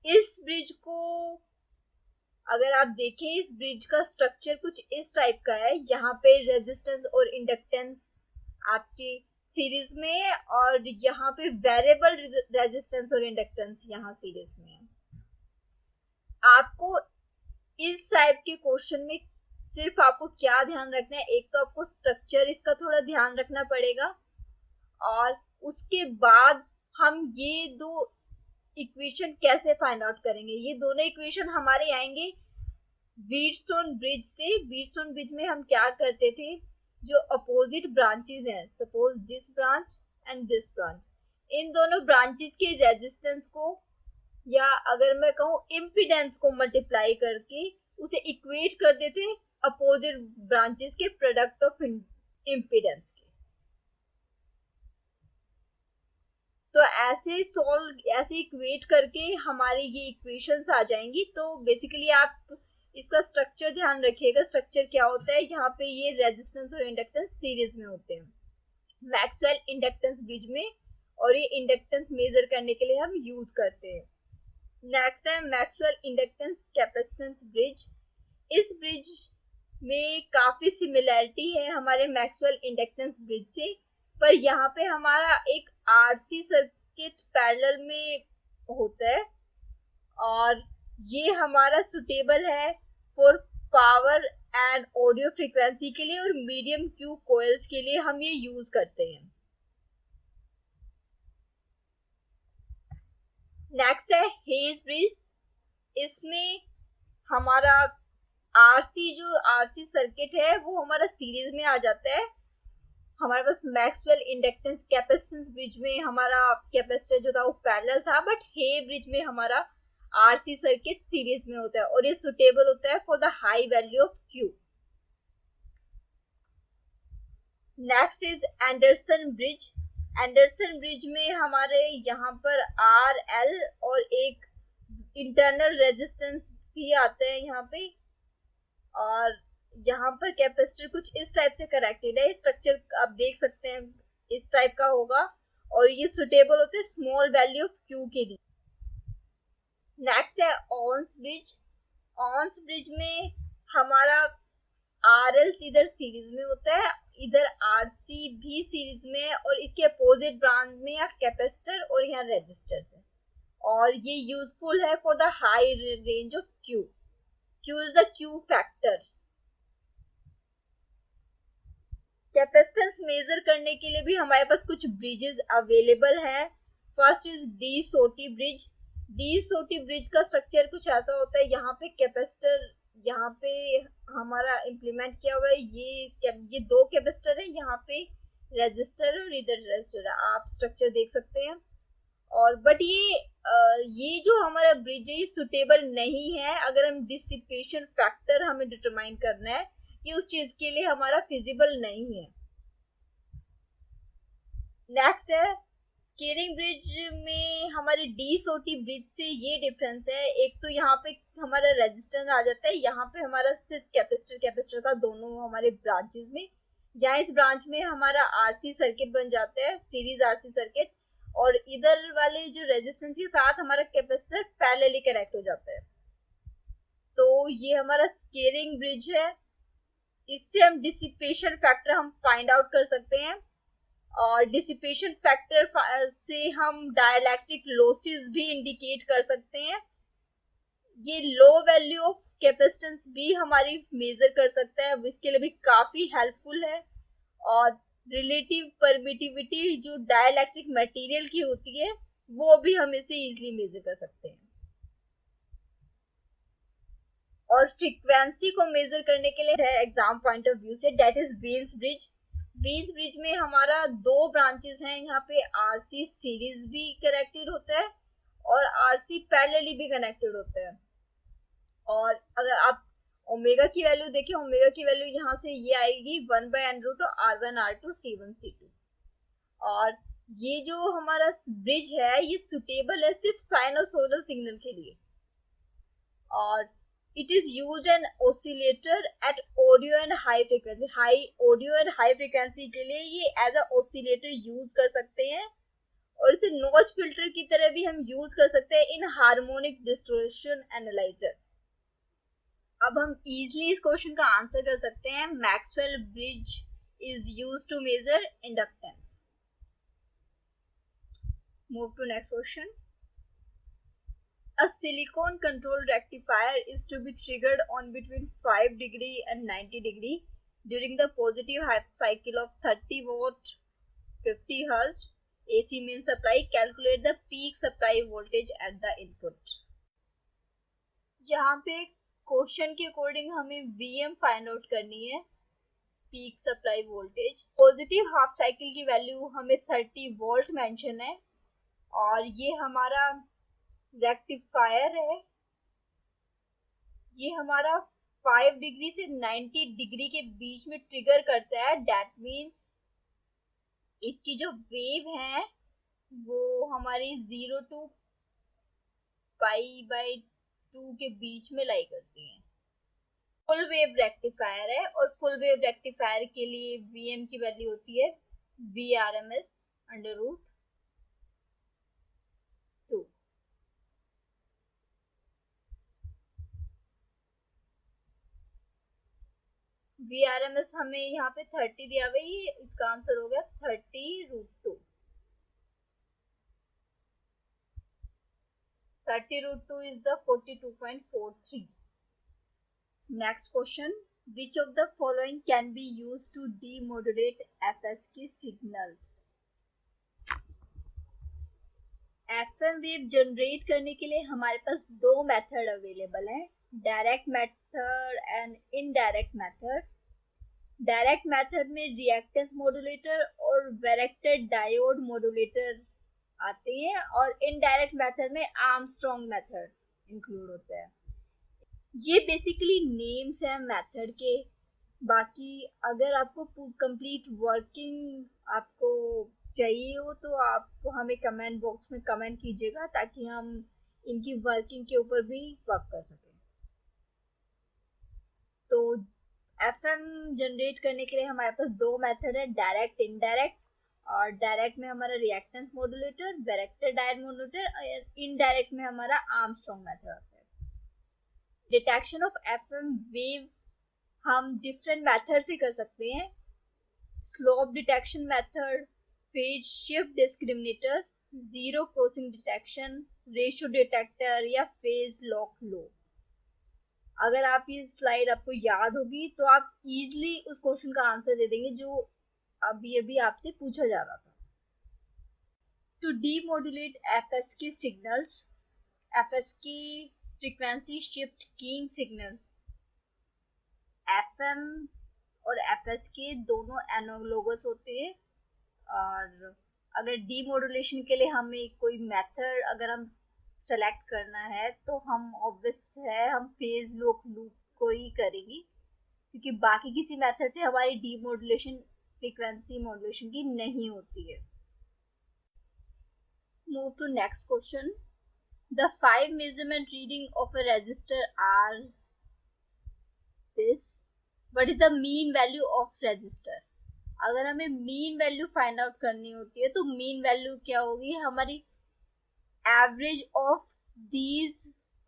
इस ब्रिज को अगर आप देखें, इस ब्रिज का स्ट्रक्चर कुछ इस टाइप का है। यहाँ पे रेजिस्टेंस और इंडक्टेंस आपकी सीरीज में है, और यहाँ पे वेरिएबल रेजिस्टेंस और इंडक्टेंस यहाँ सीरीज में है। आपको इस टाइप के क्वेश्चन में सिर्फ आपको क्या ध्यान रखना है, एक तो आपको स्ट्रक्चर इसका थोड़ा ध्यान रखना पड़ेगा, और उसके बाद हम ये दो इक्वेशन कैसे फाइंड आउट करेंगे। ये दोनों इक्वेशन हमारे आएंगे व्हीटस्टोन ब्रिज से। व्हीटस्टोन ब्रिज में हम क्या करते थे, जो अपोजिट ब्रांचेस हैं, suppose this branch and this branch, इन दोनों ब्रांचेस के रेजिस्टेंस को, या अगर मैं कहूँ इम्पीडेंस को मल्टीप्लाई करके उसे इक्वेट कर देते अपोजिट ब्रांचेस के प्रोडक्ट ऑफ इम्पीडेंस के। तो ऐसे इक्वेट करके हमारे ये इक्वेशंस आ जाएंगी। तो बेसिकली आप इसका स्ट्रक्चर ध्यान रखिएगा। स्ट्रक्चर क्या होता है, यहाँ पे ये रेजिस्टेंस और इंडक्टेंस सीरीज में होते हैं मैक्सवेल इंडक्टेंस ब्रिज में, और ये इंडक्टेंस मेजर करने के लिए हम यूज करते हैं। नेक्स्ट है मैक्सवेल इंडक्टेंस कैपेसिटेंस ब्रिज। इस ब्रिज में काफी सिमिलैरिटी है हमारे मैक्सवेल इंडक्टेंस ब्रिज से, पर यहाँ पे हमारा एक आरसी सर्किट पैरेलल में होता है, और ये हमारा सुटेबल है for power and audio frequency के लिए, और मीडियम क्यू कोयल्स के लिए हम ये यूज करते हैं। नेक्स्ट है हेज ब्रिज। इसमें हमारा आरसी सर्किट है वो हमारा सीरीज में आ जाता है। हमारे पास मैक्सवेल इंडक्टेंस कैपेसिटेंस ब्रिज में हमारा कैपेसिटर जो था वो पैरेलल था, बट हे ब्रिज में हमारा आरसी सर्किट सीरीज में होता है, और ये सुटेबल होता है for the high value of Q. Next is Anderson bridge. Anderson bridge में हमारे यहाँ पर आर एल और एक इंटरनल रेजिस्टेंस भी आता है यहाँ पे, और यहाँ पर कैपेसिटर कुछ इस टाइप से कनेक्टेड है। स्ट्रक्चर आप देख सकते हैं इस टाइप का होगा, और ये सुटेबल होते हैं स्मॉल वैल्यू ऑफ क्यू के लिए। नेक्स्ट है ऑन्स ब्रिज। ऑन्स ब्रिज में हमारा आर एल इधर सीरीज में होता है, इधर आरसी भी सीरीज में है, और इसके अपोजिट ब्रांच में यहाँ कैपेसिटर और यहाँ रेजिस्टर है, और ये यूजफुल है for the high range of Q. Q is the Q factor. Capacitance measure करने के लिए भी हमारे पास कुछ ब्रिजेस अवेलेबल हैं। First is De Sauty bridge. De Sauty bridge का स्ट्रक्चर कुछ ऐसा होता है, यहाँ पे कैपेसिटर यहाँ पे हमारा इम्प्लीमेंट किया हुआ है, ये दो कैपेसिटर है, यहाँ पे रेजिस्टर और इधर रेजिस्टर है, आप स्ट्रक्चर देख सकते हैं। और बट ये जो हमारा ब्रिज है ये सुटेबल नहीं है अगर हम डिसिपेशन फैक्टर हमें डिटरमाइन करना है, ये उस चीज के लिए हमारा फिजिबल नहीं है। नेक्स्ट है स्केलिंग ब्रिज में हमारे डी सोटी ब्रिज से ये डिफरेंस है, एक तो यहाँ पे हमारा रेजिस्टेंस आ जाता है, यहाँ पे हमारा सिर्फ कैपेसिटर का दोनों हमारे ब्रांचेस में, यहाँ इस ब्रांच में हमारा आरसी सर्किट बन जाता है, सीरीज आरसी सर्किट, और इधर वाले जो रेजिस्टेंस के साथ हमारा कैपेसिटर पैरेलली कनेक्ट हो जाता है। तो ये हमारा स्केलिंग ब्रिज है। इससे हम डिसिपेशन फैक्टर हम फाइंड आउट कर सकते हैं, और डिसिपेशन फैक्टर से हम डाइलेक्ट्रिक लॉसेस भी इंडिकेट कर सकते हैं। ये लो वैल्यू ऑफ कैपेसिटेंस भी हमारी मेजर कर सकता है, इसके लिए भी काफी हेल्पफुल है। और रिलेटिव परमिटिविटी जो डाइलेक्ट्रिक मटेरियल की होती है वो भी हम इसे इजीली मेजर कर सकते हैं। और फ्रीक्वेंसी को मेजर करने के लिए है एग्जाम पॉइंट ऑफ व्यू से, दैट इज वेल्स ब्रिज। बीस ब्रिज में हमारा दो ब्रांचेस हैं, यहाँ पे आरसी सीरीज भी कनेक्टेड होता है और आरसी पैरेलली भी कनेक्टेड होता है। और अगर आप ओमेगा की वैल्यू देखें, ओमेगा की वैल्यू यहाँ से ये आएगी 1/√, R1 R2 C1 C2। और ये जो हमारा ब्रिज है ये सुटेबल है सिर्फ साइनोसोइडल सिग्नल के लिए। और it is used an oscillator at audio and high frequency। Audio and high frequency के लिए ये एज अ ऑसिलेटर यूज कर सकते हैं और इसे नॉच फिल्टर की तरह भी हम यूज कर सकते हैं इन हार्मोनिक डिस्टोर्शन एनालाइजर। अब हम इजीली इस क्वेश्चन का आंसर कर सकते हैं। Maxwell bridge is used to measure inductance. Move to next question. A silicon control rectifier is to be triggered on between 5 degree and 90 degree during the positive half cycle of 30 watt 50 Hz AC main supply. Calculate the peak supply voltage at the input। यहाँ पे क्वेश्चन के अकॉर्डिंग हमें VM फाइंड आउट करनी है, peak supply voltage. Positive half cycle की वैल्यू हमें 30 वोल्ट मेंशन है और ये हमारा रेक्टिफायर है, ये हमारा 5 डिग्री से 90 डिग्री के बीच में ट्रिगर करता है। दैट मीन्स इसकी जो वेव है वो हमारी 0 to π/2 के बीच में लाई करती है। फुल वेव रेक्टिफायर है और फुल वेव रेक्टिफायर के लिए VM की वैल्यू होती है Vrms/2। Vrms हमें यहाँ पे 30 दिया हुआ है, इसका आंसर हो गया 30√2। 30√2 is the 42.43। Next question, which of the following can be used to demodulate FSK signals? FM wave generate करने के लिए हमारे पास दो मेथड अवेलेबल हैं, direct method and indirect method. Direct method में रिएक्टेंस मॉड्यूलेटर और वैरेक्टर डायोड मॉड्यूलेटर आते हैं और इनडायरेक्ट मेथड में आर्मस्ट्रॉन्ग मेथड इंक्लूड होता है। ये बेसिकली नेम्स हैं मेथड के। बाकी अगर आपको कंप्लीट वर्किंग आपको चाहिए हो तो आप हमें कमेंट बॉक्स में कमेंट कीजिएगा ताकि हम इनकी वर्किंग के ऊपर भी वर्क कर सकें। तो FM जनरेट करने के लिए हमारे पास दो मेथड है, डायरेक्ट इनडायरेक्ट। और डायरेक्ट में हमारा reactance modulator, varactor diode modulator, और इनडायरेक्ट में हमारा आर्मस्ट्रॉन्ग मेथड आता है। डिटेक्शन ऑफ FM वेव हम डिफरेंट मेथड से कर सकते हैं, slope detection method, phase shift discriminator, zero crossing detection, ratio detector या फेज लॉक लो। अगर आप ये स्लाइड आपको याद होगी तो आप इजीली उस क्वेश्चन का आंसर दे देंगे जो अभी आपसे पूछा जा रहा था। To demodulate FSK signals, FSK frequency shift keying signal, FM और FSK दोनों एनालॉगस होते हैं। और अगर डीमोडुलेशन के लिए हमें कोई मेथड अगर हम सेलेक्ट करना है तो हम ऑब्वियस है हम फेज लॉक लूप को ही करेंगे, क्योंकि बाकी किसी मेथड से हमारी डीमोडुलेशन फ्रीक्वेंसी मॉड्यूलेशन की नहीं होती है। Move to next question. The 5 measurement reading of a resistor are this, what is the mean value of resistor. अगर हमें मीन वैल्यू फाइंड आउट करनी होती है तो मीन वैल्यू क्या होगी, हमारी एवरेज ऑफ दीज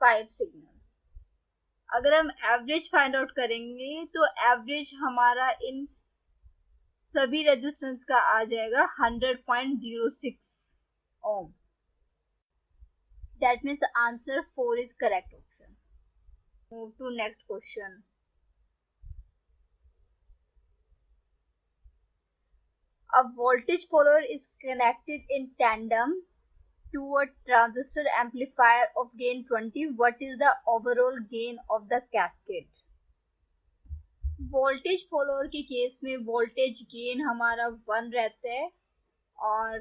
5 सिग्नल्स। अगर हम एवरेज फाइंड आउट करेंगे तो एवरेज हमारा इन सभी रेजिस्टेंस का आ जाएगा 100.06 ohm. That means answer 4 is correct option. Move to next question. A voltage follower is connected in tandem to a transistor amplifier of gain 20. What is the overall gain of the cascade? Voltage follower के केस में वोल्टेज गेन हमारा 1 रहता है, और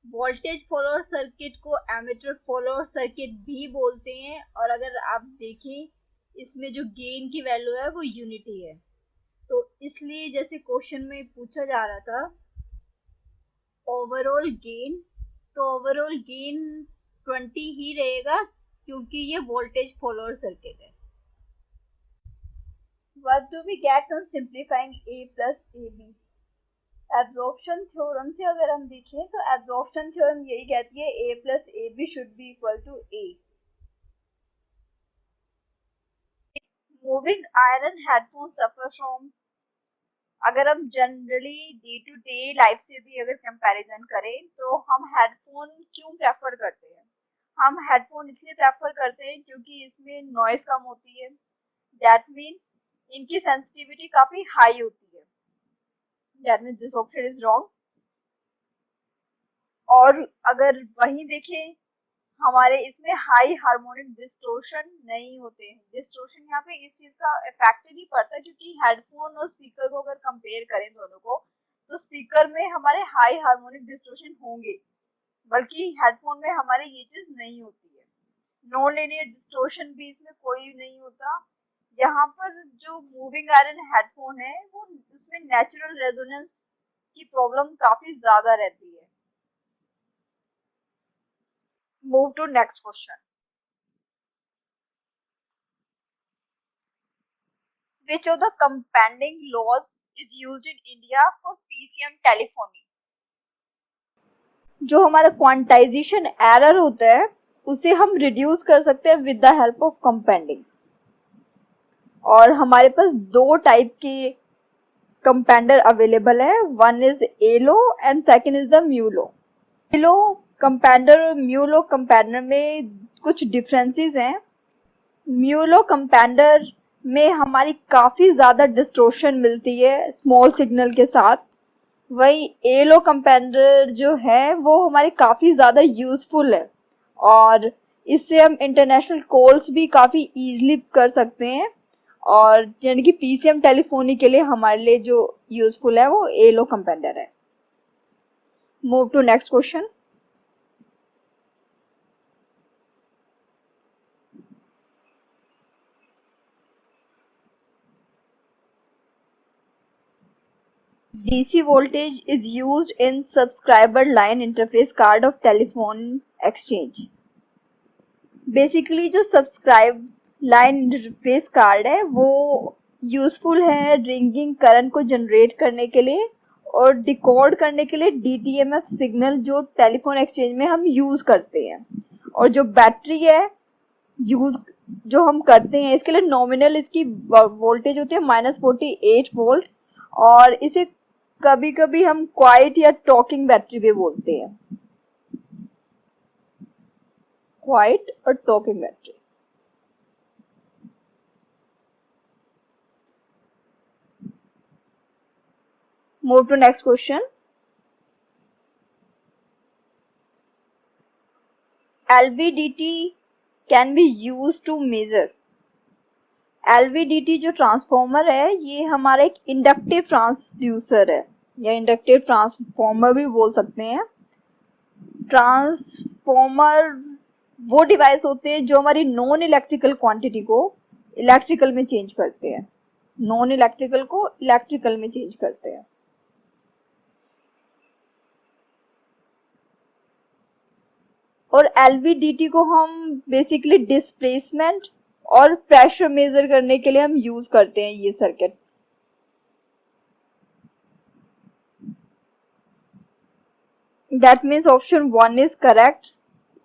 वोल्टेज फॉलोअर सर्किट को एमिटर फॉलोअर सर्किट भी बोलते हैं। और अगर आप देखें इसमें जो गेन की वैल्यू है वो यूनिटी है। तो इसलिए जैसे क्वेश्चन में पूछा जा रहा था ओवरऑल गेन, तो ओवरऑल गेन 20 ही रहेगा क्योंकि ये वोल्टेज फॉलोअर सर्किट है। What do we get on simplifying A plus AB? Absorption theorem से अगर हम देखें तो एब्जॉर्प्शन थ्योरम यही कहती है A plus AB should be equal to A. Moving iron headphones suffer from, अगर हम generally day to day life से भी अगर कंपैरिजन करें तो हम हेडफोन क्यों प्रेफर करते हैं? हम हेडफोन इसलिए प्रेफर करते हैं क्योंकि इसमें नॉइज कम होती है। दैट मीन्स इनकी सेंसिटिविटी काफी हाई होती है। That means this option is wrong. और अगर वही देखें हमारे इसमें हाई हार्मोनिक डिस्टोर्शन नहीं होते हैं। डिस्टोर्शन यहाँ पे इस चीज का इफेक्ट नहीं पड़ता क्योंकि हेडफोन और स्पीकर को अगर कंपेयर करें दोनों को तो स्पीकर में हमारे हाई हार्मोनिक डिस्टोर्शन होंगे, बल्कि हेडफोन में हमारे ये चीज नहीं होती है। नॉन लीनियर डिस्टोर्शन भी इसमें कोई नहीं होता। यहाँ पर जो मूविंग आयरन हेडफोन है वो उसमें नेचुरल रेजोनेंस की प्रॉब्लम काफी ज्यादा रहती है। Move to next question. Which of the compending laws is used in India for PCM telephony? जो हमारा क्वांटाइजेशन एरर होता है उसे हम रिड्यूस कर सकते हैं with the help of companding. और हमारे पास दो टाइप के कंपेंडर अवेलेबल है, one is A law and second is the mu law. A law compander और म्यूलो कंपेंडर में कुछ डिफरेंसेस हैं। म्यूलो कंपेंडर में हमारी काफ़ी ज़्यादा डिस्टोर्शन मिलती है स्मॉल सिग्नल के साथ। वही एलो कंपेंडर जो है वो हमारे काफ़ी ज़्यादा यूज़फुल है और इससे हम इंटरनेशनल कॉल्स भी काफ़ी ईजिली कर सकते हैं। और यानी कि पीसीएम टेलीफोनी के लिए हमारे लिए जो यूज़फुल है वो एलो कंपेंडर है। Move to next question. DC voltage is used in subscriber line interface card of telephone exchange. Basically जो सब्सक्राइब लाइन इंटरफेस कार्ड है वो यूजफुल है रिंगिंग करंट को जनरेट करने के लिए और डिकोड करने के लिए DTMF सिग्नल जो टेलीफोन एक्सचेंज में हम यूज करते हैं। और जो बैटरी है यूज जो हम करते हैं इसके लिए नॉमिनल इसकी वोल्टेज होती है -48 वोल्ट और इसे कभी कभी हम क्वाइट या टॉकिंग बैटरी भी बोलते हैं। क्वाइट और talking battery. Move to next question. LVDT can be use to measure. LVDT जो ट्रांसफॉर्मर है ये हमारा एक इंडक्टिव ट्रांसड्यूसर है या इंडक्टिव ट्रांसफॉर्मर भी बोल सकते हैं। ट्रांसफॉर्मर वो डिवाइस होते हैं जो हमारी नॉन इलेक्ट्रिकल क्वांटिटी को इलेक्ट्रिकल में चेंज करते हैं, नॉन इलेक्ट्रिकल को इलेक्ट्रिकल में चेंज करते हैं। और LVDT को हम बेसिकली डिस्प्लेसमेंट और प्रेशर मेजर करने के लिए हम यूज करते हैं ये circuit. That means option 1 is correct.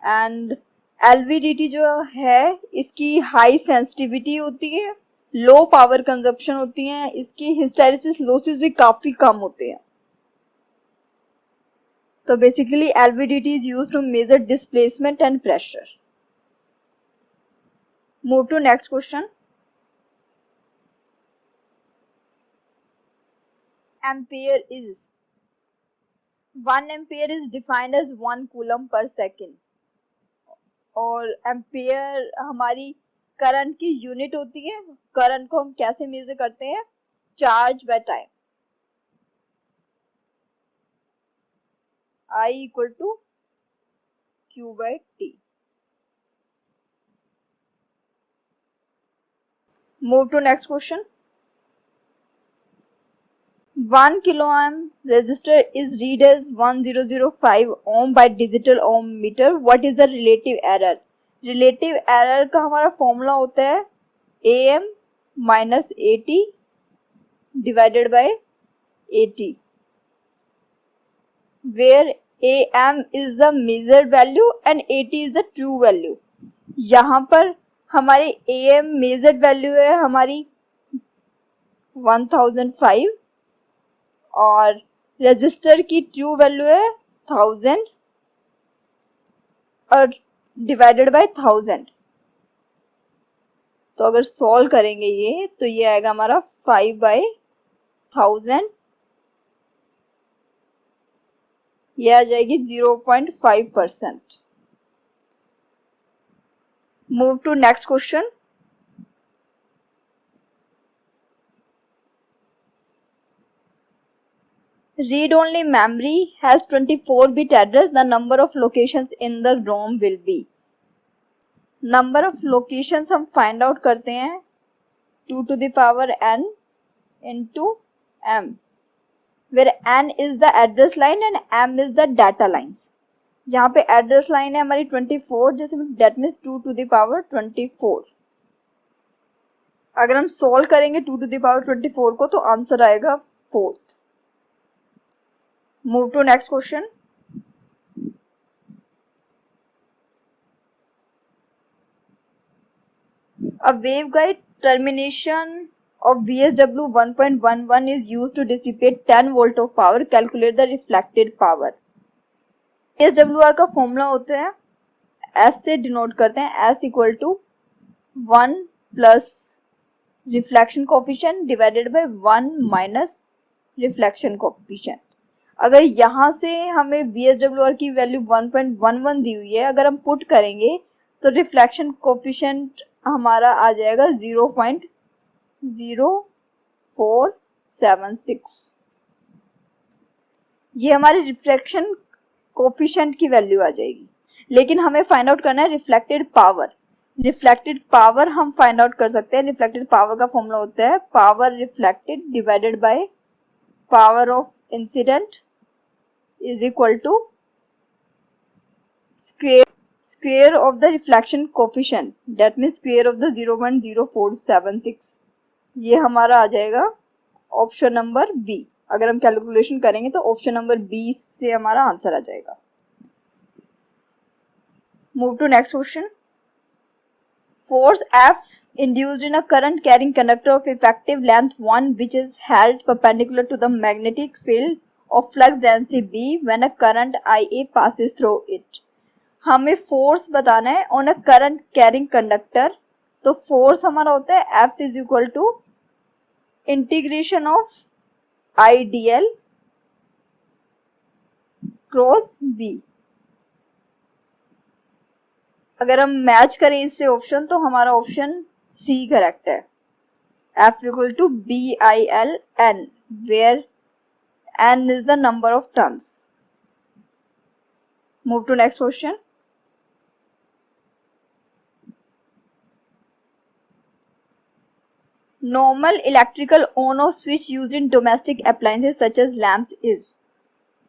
And LVDT जो है इसकी हाई सेंसिटिविटी होती है, लो पावर कंजप्शन होती है, इसकी हिस्टैरिसीस लॉसेस भी काफी कम होते हैं। तो basically LVDT is used to measure displacement and pressure. Move to next question. Ampere is 1 ampere is defined as 1 coulomb per second. और एम्पेयर हमारी करंट की यूनिट होती है। करंट को हम कैसे मेजर करते हैं charge by time, I equal to Q by T. Move to next question. 1 kilo ohm resistor is read as 1005 ohm by digital ohm meter. What is the relative error? Relative error का हमारा फॉर्मूला होता है AM minus AT divided by AT, where AM is the measured value and AT is the true value. यहाँ पर हमारी AM measured value है हमारी 1005 और रजिस्टर की ट्रू वैल्यू है 1000 और डिवाइडेड बाय 1000. तो अगर सॉल्व करेंगे ये तो ये आएगा हमारा 5/1000, ये आ जाएगी 0.5%. Move to next question. Read-only memory has 24-bit address. The number of locations in the ROM will be. Number of locations हम find out करते हैं 2 to the power n into m, where n is the address line and m is the data lines. यहाँ पे address line है हमारी 24, जैसे that means 2 to the power 24. अगर हम solve करेंगे 2 to the power 24 को तो आंसर आएगा 4th. Move to next question. A waveguide termination of VSW 1.11 is used to dissipate 10 volt of power. Calculate the reflected power. VSWR का फॉर्मूला होता है S से डिनोट करते हैं, S equal to 1 plus reflection coefficient divided by 1 minus reflection coefficient. अगर यहाँ से हमें VSWR की वैल्यू 1.11 दी हुई है, अगर हम पुट करेंगे तो रिफ्लेक्शन कोफिशिएंट हमारा आ जाएगा 0.0476. ये हमारे रिफ्लेक्शन कोफिशिएंट की वैल्यू आ जाएगी. लेकिन हमें फाइंड आउट करना है रिफ्लेक्टेड पावर. रिफ्लेक्टेड पावर हम फाइंड आउट कर सकते हैं. रिफ्लेक्टेड पावर का फॉर्मूला होता है power reflected divided by power of incident is equal to square of the reflection coefficient, that means square of the 0.0476. ये हमारा आ जाएगा ऑप्शन नंबर बी. अगर हम कैलकुलेशन करेंगे तो ऑप्शन नंबर बी से हमारा आंसर आ जाएगा. Move to next question. Force F induced in a current carrying conductor of effective length 1 which is held perpendicular to the magnetic field of flux density B when a current IA passes through it. हमें फोर्स बताना है on a current carrying conductor. तो फोर्स हमारा होता है F is equal to integration of IDL cross B. अगर हम मैच करें इससे ऑप्शन तो हमारा ऑप्शन सी करेक्ट है. F equal to BILN where n is the number of turns. Move to next question. Normal electrical on-off switch used in domestic appliances such as lamps is.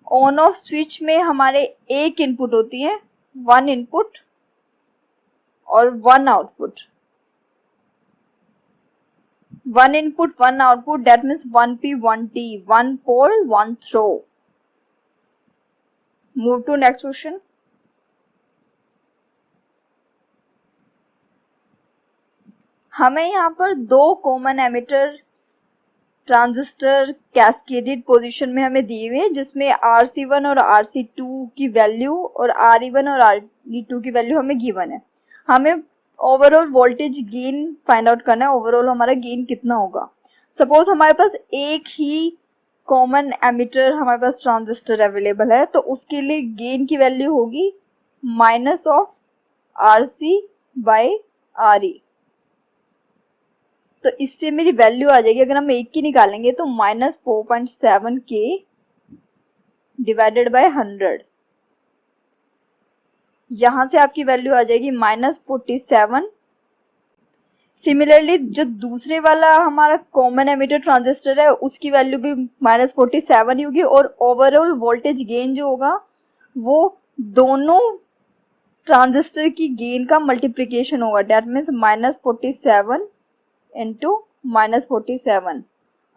On-off switch में हमारे एक इनपुट होती है, वन इनपुट और one output. One input one output, that means 1P 1T, one pole one throw. Move to next question. हमें यहाँ पर दो common emitter transistor cascaded position में हमें दिए हुए हैं, जिसमें RC1 और RC2 की वैल्यू और RE1 और RE2 की वैल्यू हमें गिवन है. हमें overall voltage gain find out करना है. ओवरऑल हमारा गेन कितना होगा. सपोज हमारे पास एक ही कॉमन एमिटर हमारे पास ट्रांजिस्टर अवेलेबल है, तो उसके लिए गेन की वैल्यू होगी minus of RC by RE. तो तो इससे मेरी वैल्यू आ जाएगी, अगर हम 1 की निकालेंगे तो -4.7k डिवाइडेड बाय 100। यहां से आपकी वैल्यू आ जाएगी -47। सिमिलरली जो दूसरे वाला हमारा कॉमन एमिटर ट्रांजिस्टर है उसकी वैल्यू भी -47 ही होगी, और ओवरऑल वोल्टेज गेन जो होगा वो दोनों ट्रांजिस्टर की गेन का मल्टीप्लीकेशन होगा। डेट मीन्स -47 इंटू -47,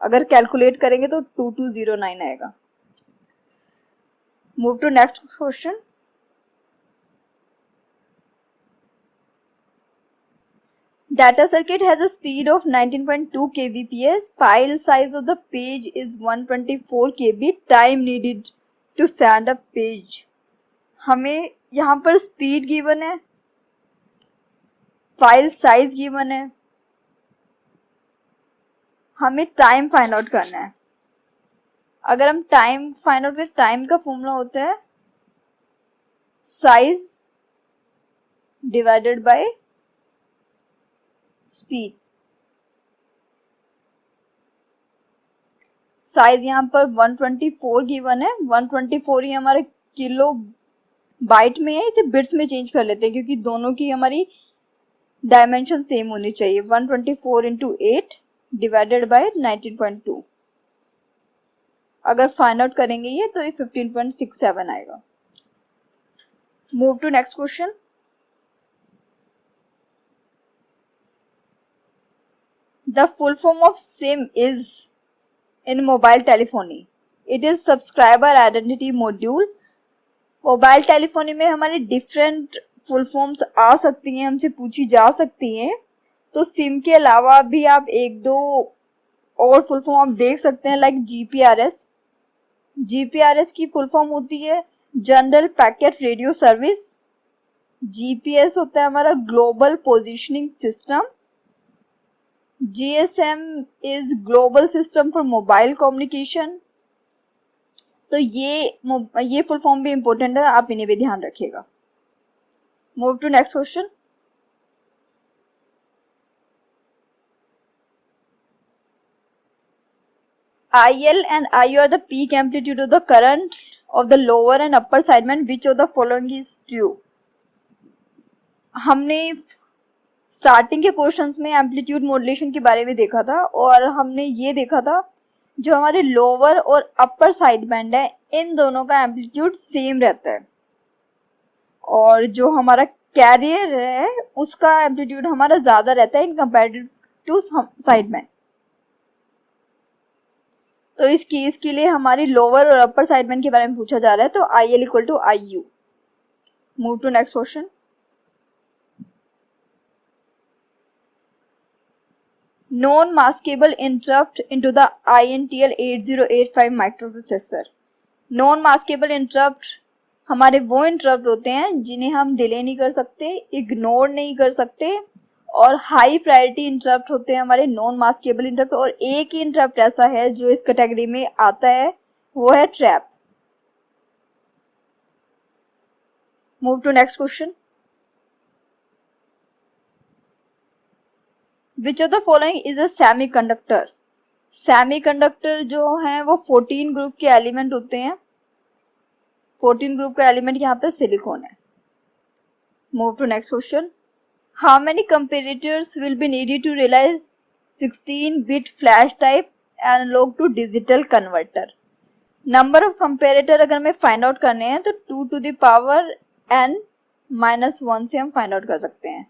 अगर कैलकुलेट करेंगे तो 2209 आएगा। Move to next question. Data circuit has a speed of 19.2 kbps. File size of the page is 124 KB. Time needed to send a page. हमें यहाँ पर स्पीड गिवन है, फाइल साइज गिवन है, हमें टाइम फाइंड आउट करना है। अगर हम टाइम फाइंड आउट करें, टाइम का फॉर्मूला होता है size divided by speed. Size यहाँ पर 124 गिवन है, 124 ही हमारे किलो बाइट में है, इसे बिट्स में चेंज कर लेते हैं क्योंकि दोनों की हमारी डायमेंशन सेम होनी चाहिए। 124 इंटू 8 डिवाइडेड बाय 19.2, अगर फाइंड आउट करेंगे ये तो ये 15.67 आएगा। Move to next question. The full form of SIM is in mobile telephony. It is subscriber identity module. Mobile telephony में हमारे डिफरेंट फुल फॉर्म्स आ सकती हैं, हमसे पूछी जा सकती हैं। तो सिम के अलावा भी आप एक दो और फुल फॉर्म आप देख सकते हैं, लाइक जीपीआरएस। जीपीआरएस की फुल फॉर्म होती है general packet radio service. GPS होता है हमारा global positioning system. GSM is global system for mobile communication. तो ये फुल फॉर्म भी इंपॉर्टेंट है, आप इन्हें भी ध्यान रखिएगा। Move to next question. IL and IU are the peak amplitude of the current of the lower and upper sideband. Which of the following is true? हमने स्टार्टिंग के क्वेश्चंस में एम्पलीट्यूड मॉड्यूलेशन के बारे में देखा था, और हमने ये देखा था जो हमारे लोअर और अपर साइड बैंड है इन दोनों का एम्पलीट्यूड सेम रहता है, और जो हमारा कैरियर है उसका एम्पलीट्यूड हमारा ज्यादा रहता है इन कंपेरेटिव टू साइड बैंड। तो इस केस के लिए हमारी लोअर और अपर साइड बैंड के बारे में पूछा जा रहा है, तो IL equal to IU। Move to next question. Non-maskable interrupt into the INTL 8085 microprocessor. Non-maskable interrupt हमारे वो इंटरप्ट होते हैं जिन्हें हम डिले नहीं कर सकते, इग्नोर नहीं कर सकते, और हाई प्रायोरिटी इंटरप्ट होते हैं हमारे नॉन मास्केबल इंटरप्ट। और एक ही इंटरप्ट ऐसा है जो इस कैटेगरी में आता है, वो है trap. Move to next question. Which of the following is a semiconductor? Semiconductor जो है वो 14 ग्रुप के एलिमेंट होते हैं। 14 ग्रुप का एलिमेंट यहाँ पे सिलिकॉन है। Move to next question. How many comparators will be needed to realize 16-bit flash type analog to digital converter? Number of comparator अगर हमें फाइंड आउट करने हैं तो 2 to the power n-1 से हम फाइंड आउट कर सकते हैं।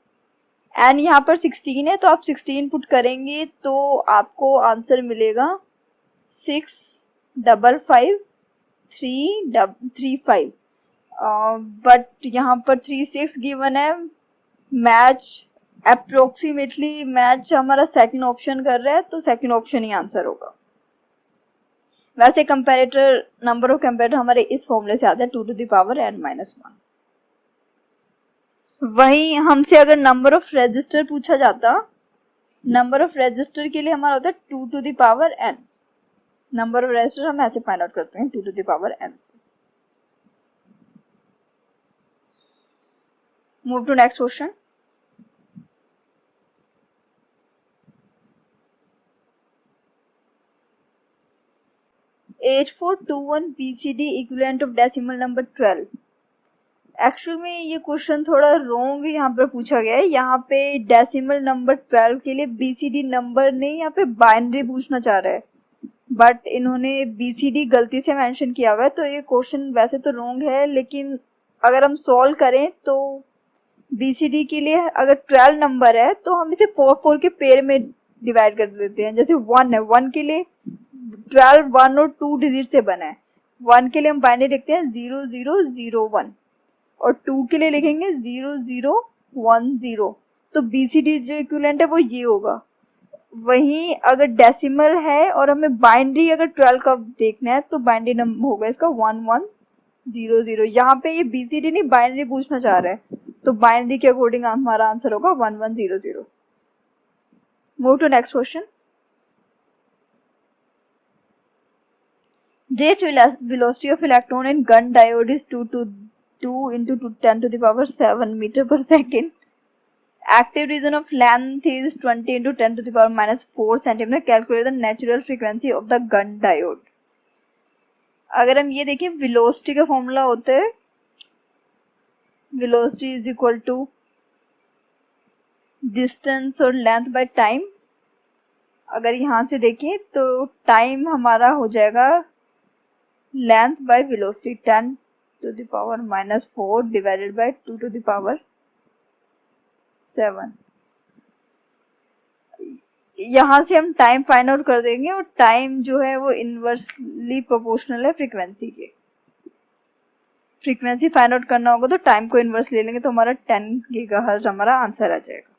एन यहाँ पर 16 है तो आप 16 पुट करेंगे तो आपको आंसर मिलेगा 655-335। बट यहाँ पर 36 गिवन है। मैच अप्रोक्सीमेटली मैच हमारा सेकंड ऑप्शन कर रहा है, तो सेकंड ऑप्शन ही आंसर होगा। वैसे कंपैरेटर नंबर ऑफ कंपैरेटर हमारे इस फॉर्मूले से आता है 2 to the power n-1। वहीं हमसे अगर नंबर ऑफ रजिस्टर पूछा जाता, नंबर ऑफ रजिस्टर के लिए हमारा होता है 2 to the power n। Number of register हम ऐसे फाइंड आउट करते हैं 2 to the power n से। Move to next question. 8421 BCD equivalent of decimal number 12। Actual में ये क्वेश्चन थोड़ा रॉन्ग यहाँ पर पूछा गया है। यहाँ पे डेसिमल नंबर 12 के लिए BCD नंबर नहीं, यहाँ पे बाइनरी पूछना चाह रहा है, बट इन्होंने BCD गलती से मेंशन किया हुआ है, तो ये क्वेश्चन वैसे तो रॉन्ग है, लेकिन अगर हम सॉल्व करें तो BCD के लिए अगर 12 नंबर है तो हम इसे 4 के पेयर में डिवाइड कर देते हैं। जैसे 1 है, 1 के लिए 12 1 और 2 डिजिट से बना है। 1 के लिए हम बाइनरी लिखते हैं 0001 और 2 के लिए लिखेंगे 0010। तो BCD जो इक्विवेलेंट है वो ये होगा। वहीं अगर डेसिमल है और हमें बाइनरी अगर 12 का देखना है तो बाइनरी नंबर होगा इसका 1100। यहाँ पे ये BCD नहीं बाइनरी पूछना चाह रहा है, तो बाइनरी के अकॉर्डिंग हमारा आंसर होगा 1100। Move to next question. Rate velocity of electron in gun diode is 2 into 10 to the power 7 meter per second. Active region of length is 20 into 10 to the power minus 4 centimeter. Calculate the natural frequency of the gun diode. अगर हम ये देखें वेलोसिटी का फॉर्मूला होता है velocity is equal to distance और लेंथ बाय टाइम। अगर यहाँ से देखें तो टाइम हमारा हो जाएगा length by velocity 10 to the power minus 4 divided by 2 to the power 7। यहाँ से हम टाइम फाइंड आउट कर देंगे और टाइम जो है वो इनवर्सली प्रोपोर्शनल है फ्रीक्वेंसी के। फ्रीक्वेंसी फाइंड आउट करना होगा तो टाइम को इनवर्स ले लेंगे तो हमारा 10 गीगाहर्ट्ज हमारा आंसर आ जाएगा।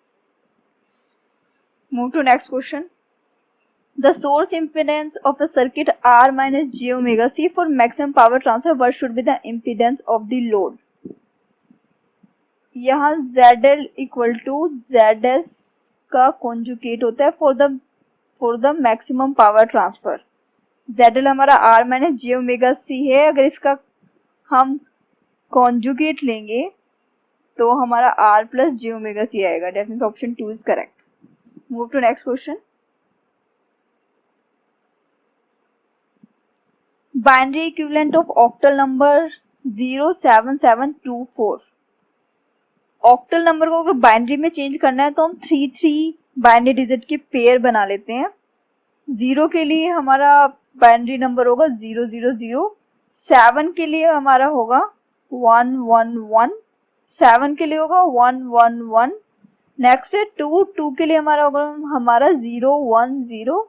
Move to next question. The source impedance of a circuit R minus j omega C for maximum power transfer, what should be the impedance of the load? यहाँ ZL इक्वल टू ZS का कॉन्जुगेट होता है for the maximum power transfer. ZL हमारा R minus j omega C है। अगर इसका हम कॉन्जुगेट लेंगे तो हमारा R plus j omega C आएगा। That means option 2 is correct. Move to next question. Binary equivalent of octal number 07724। Octal number को अगर बाइनरी में चेंज करना है तो हम 3 बाइनरी डिजिट के पेयर बना लेते हैं। 0 के लिए हमारा बाइनरी नंबर होगा 000, 7 के लिए हमारा होगा 111, 7 के लिए होगा 111। नेक्स्ट है 2 के लिए हमारा होगा 010।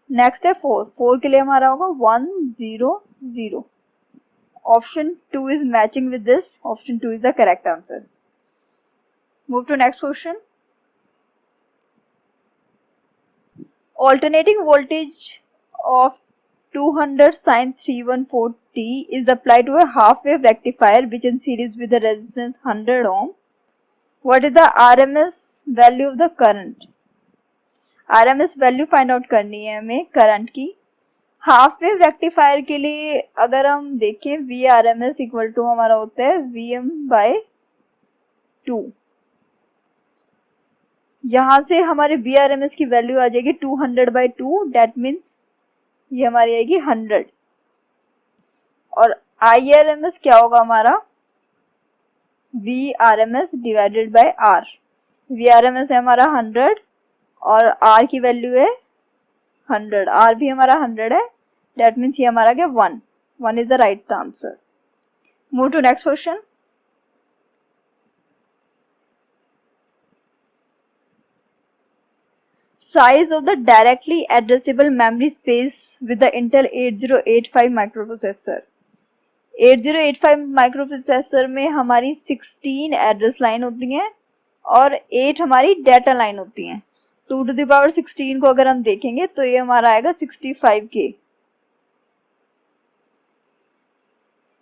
नेक्स्ट है 4 के लिए हमारा होगा 100। Option 2 is matching with this. Option 2 is the correct answer. Move to next question. Alternating voltage of 200 sin 314t is applied to a half wave rectifier which in series with the resistance 100 ohm. What is the RMS value of the current? RMS value find out करनी है हमें करंट की। हाफ वेव रेक्टिफायर के लिए अगर हम देखें VRMS इक्वल टू हमारा होता है VM/2। यहाँ से हमारे VRMS की वैल्यू आ जाएगी 200/2। डेट मीन्स ये हमारी आएगी 100। और IRMS क्या होगा हमारा VRMS divided by R। VRMS है हमारा 100 और R की वैल्यू है 100। R भी हमारा 100 है। डेट मीन्स ये हमारा क्या 1 is the right answer. Move to next question. Size of the directly addressable memory space with the Intel 8085 microprocessor। 8085 microprocessor में हमारी 16 एड्रेस लाइन होती हैं और 8 हमारी डाटा लाइन होती हैं। 2 to the power 16 को अगर हम देखेंगे तो ये हमारा आएगा 65K,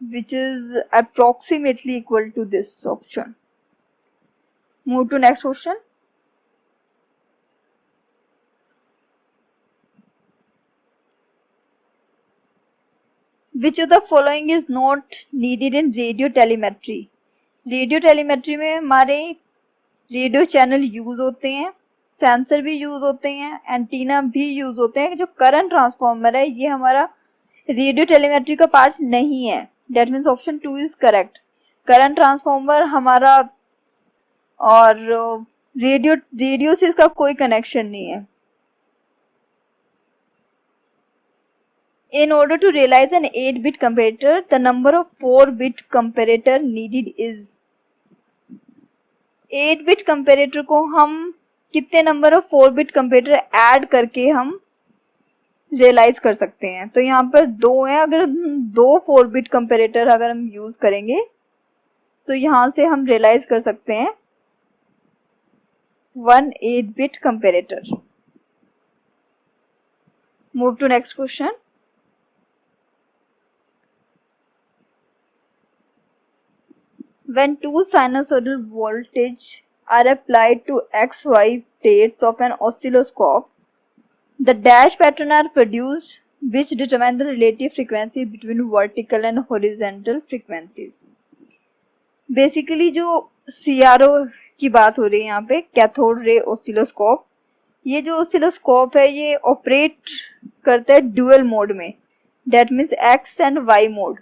which is approximately equal to this option. Move to next question. Which of the following is not needed in radio telemetry? Radio telemetry में हमारे रेडियो चैनल यूज होते हैं, सेंसर भी यूज होते हैं, एंटीना भी यूज होते हैं। जो करंट ट्रांसफार्मर है ये हमारा रेडियो टेलीमेट्री का पार्ट नहीं है, date means option 2 is correct. Current transformer हमारा और रेडियो से इसका कोई कनेक्शन नहीं है। In order to realize an 8-bit comparator, the number of 4-bit comparator needed is 8-bit comparator को हम कितने number of 4-bit comparator add करके हम रियलाइज कर सकते हैं। तो यहाँ पर 2 हैं, अगर 2 4-bit comparator अगर हम यूज करेंगे तो यहाँ से हम रियलाइज कर सकते हैं 1 8-bit comparator। Move to next question. When two sinusoidal voltage are applied to XY plates of an oscilloscope, the dash pattern are produced which determine the relative frequency between vertical and horizontal frequencies. Basically जो CRO की बात हो रही है यहाँ पे, कैथोड रे ऑसिलोस्कोप, ये जो ऑसिलोस्कोप है ये ऑपरेट करता है ड्यूअल मोड में, that means X and Y mode.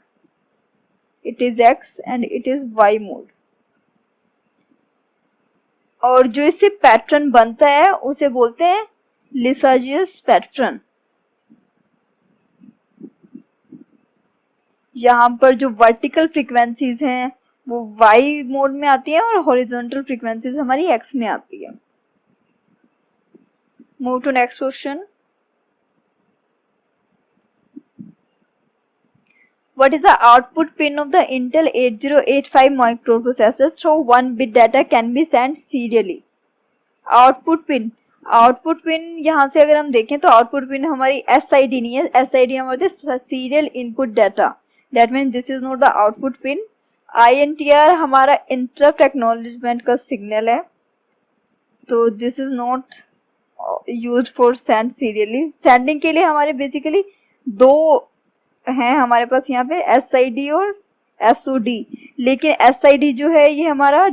It is X and it is Y mode। और जो इससे पैटर्न बनता है उसे बोलते हैं लिसाजियस पैटर्न। यहाँ पर जो वर्टिकल फ्रीक्वेंसीज हैं वो Y मोड में आती है और हॉरिजॉन्टल फ्रीक्वेंसीज हमारी X में आती है। Move to next question. What is the output pin of the Intel 8085 microprocessor through 1-bit data can be sent serially? Output pin यहाँ से अगर हम देखें तो आउटपुट पिन हमारी SID नहीं है, SID हमारे serial input data, that means this is not the output pin. INTR हमारा इंटरप्ट एक्नॉलेजमेंट का सिग्नल है, तो this is not used for send serially. Sending के लिए हमारे बेसिकली 2 हैं हमारे पास यहाँ पे, SID और SOD, लेकिन SID जो है ये हमारा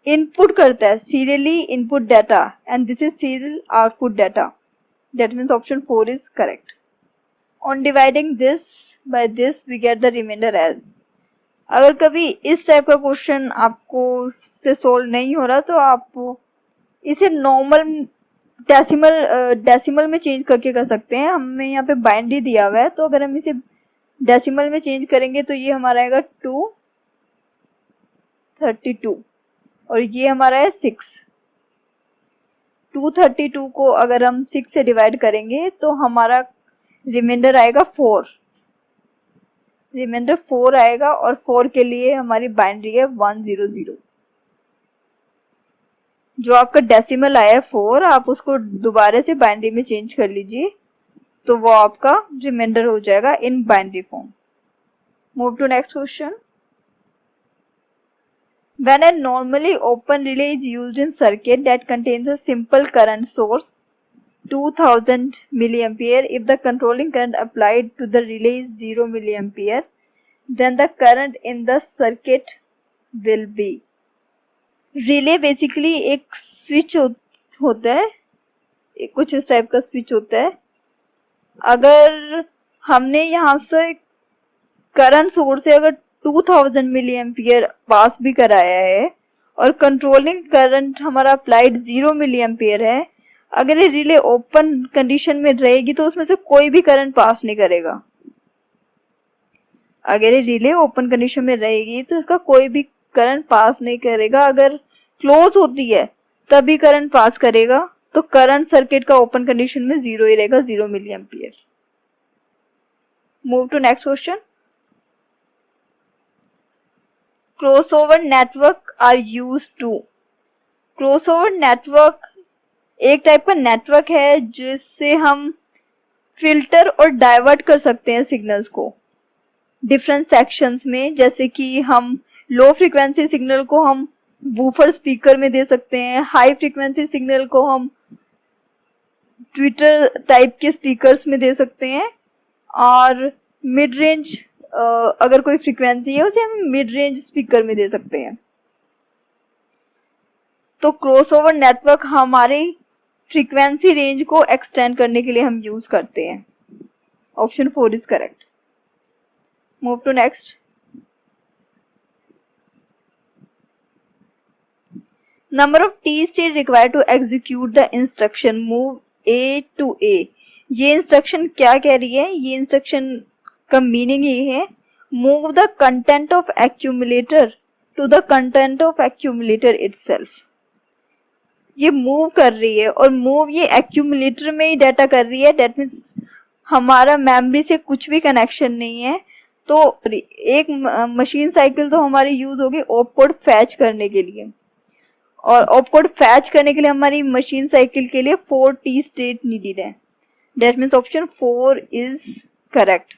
इनपुट करता है serially input data and this is serial output data, that means option 4 is correct. On dividing this by this we get the remainder as. अगर कभी इस टाइप का क्वेश्चन आपको से सोल्व नहीं हो रहा तो आप इसे नॉर्मल डेसिमल में चेंज करके कर सकते हैं। हमें यहाँ पे बाइनरी दिया हुआ है, तो अगर हम इसे डेसिमल में चेंज करेंगे तो ये हमारा आएगा 232 और ये हमारा है 6। 232 को अगर हम 6 से डिवाइड करेंगे तो हमारा रिमाइंडर आएगा 4, रिमाइंडर 4 आएगा और 4 के लिए हमारी बाइनरी है 100। जो आपका डेसिमल आया है 4, आप उसको दोबारा से बाइनरी में चेंज कर लीजिए तो वो आपका रिमाइंडर हो जाएगा in binary form. Move to next question. When a normally open relay is used in circuit that contains a simple current source 2000 milliampere, if the controlling current applied to the relay is 0 milliampere, then the current in the circuit will be। Relay basically एक स्विच होता है, कुछ इस टाइप का स्विच होता है। अगर हमने यहाँ से करंट सोर्स से अगर 2000 मिली एम्पियर पास भी कराया है और कंट्रोलिंग करंट हमारा अप्लाइड 0 मिली एम्पियर है, अगर ये रिले ओपन कंडीशन में रहेगी तो उसमें से कोई भी करंट पास नहीं करेगा। अगर ये रिले ओपन कंडीशन में रहेगी तो इसका कोई भी करंट पास नहीं करेगा। अगर क्लोज होती है तभी करंट पास करेगा, तो करंट सर्किट का ओपन कंडीशन में 0 ही रहेगा, 0 milli ampere. Move to next question. Crossover network are used to. Crossover network एक टाइप का नेटवर्क है जिससे हम फिल्टर और डाइवर्ट कर सकते हैं सिग्नल्स को डिफरेंट सेक्शंस में। जैसे कि हम लो फ्रीक्वेंसी सिग्नल को हम वूफर स्पीकर में दे सकते हैं, हाई फ्रीक्वेंसी सिग्नल को हम ट्विटर टाइप के स्पीकर्स में दे सकते हैं, और मिड रेंज अगर कोई फ्रीक्वेंसी है उसे हम मिड रेंज स्पीकर में दे सकते हैं। तो क्रॉसओवर नेटवर्क हमारे फ्रीक्वेंसी रेंज को एक्सटेंड करने के लिए हम यूज करते हैं। Option 4 is correct. Move to next. Number of T state required to execute the instruction move A to A. ये इंस्ट्रक्शन क्या कह रही है? ये इंस्ट्रक्शन का मीनिंग ये है, move the content of accumulator to the content of accumulator itself. ये मूव कर रही है और मूव ये एक्यूमुलेटर में ही डाटा कर रही है. दैट मीन्स हमारा मेमोरी से कुछ भी कनेक्शन नहीं है. तो एक मशीन साइकिल तो हमारी यूज होगी ऑपकोड फैच करने के लिए, और ऑपकोड फैच करने के लिए हमारी मशीन साइकिल के लिए 4 T स्टेट नीडेड है. That means option 4 is correct.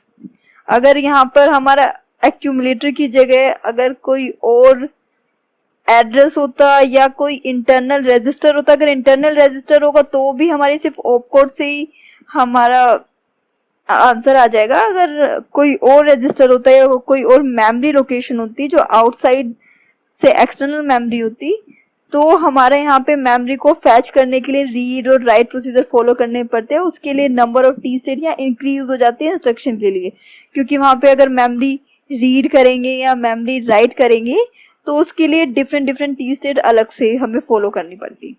अगर यहाँ पर हमारा एक्यूमुलेटर की जगह अगर कोई और एड्रेस होता या कोई इंटरनल रजिस्टर होता, अगर इंटरनल रजिस्टर होगा तो भी हमारी सिर्फ ऑपकोड से ही हमारा आंसर आ जाएगा. अगर कोई और रजिस्टर होता या कोई और मेमोरी लोकेशन होती जो आउटसाइड से एक्सटर्नल मेमोरी होती, तो हमारे यहाँ पे मेमोरी को फैच करने के लिए रीड और राइट प्रोसीजर फॉलो करने पड़ते हैं. उसके लिए नंबर ऑफ T स्टेट यहाँ इंक्रीज हो जाती है इंस्ट्रक्शन के लिए, क्योंकि वहाँ पे अगर मेमोरी रीड करेंगे या मेमोरी राइट करेंगे तो उसके लिए डिफरेंट T स्टेट अलग से हमें फॉलो करनी पड़ती.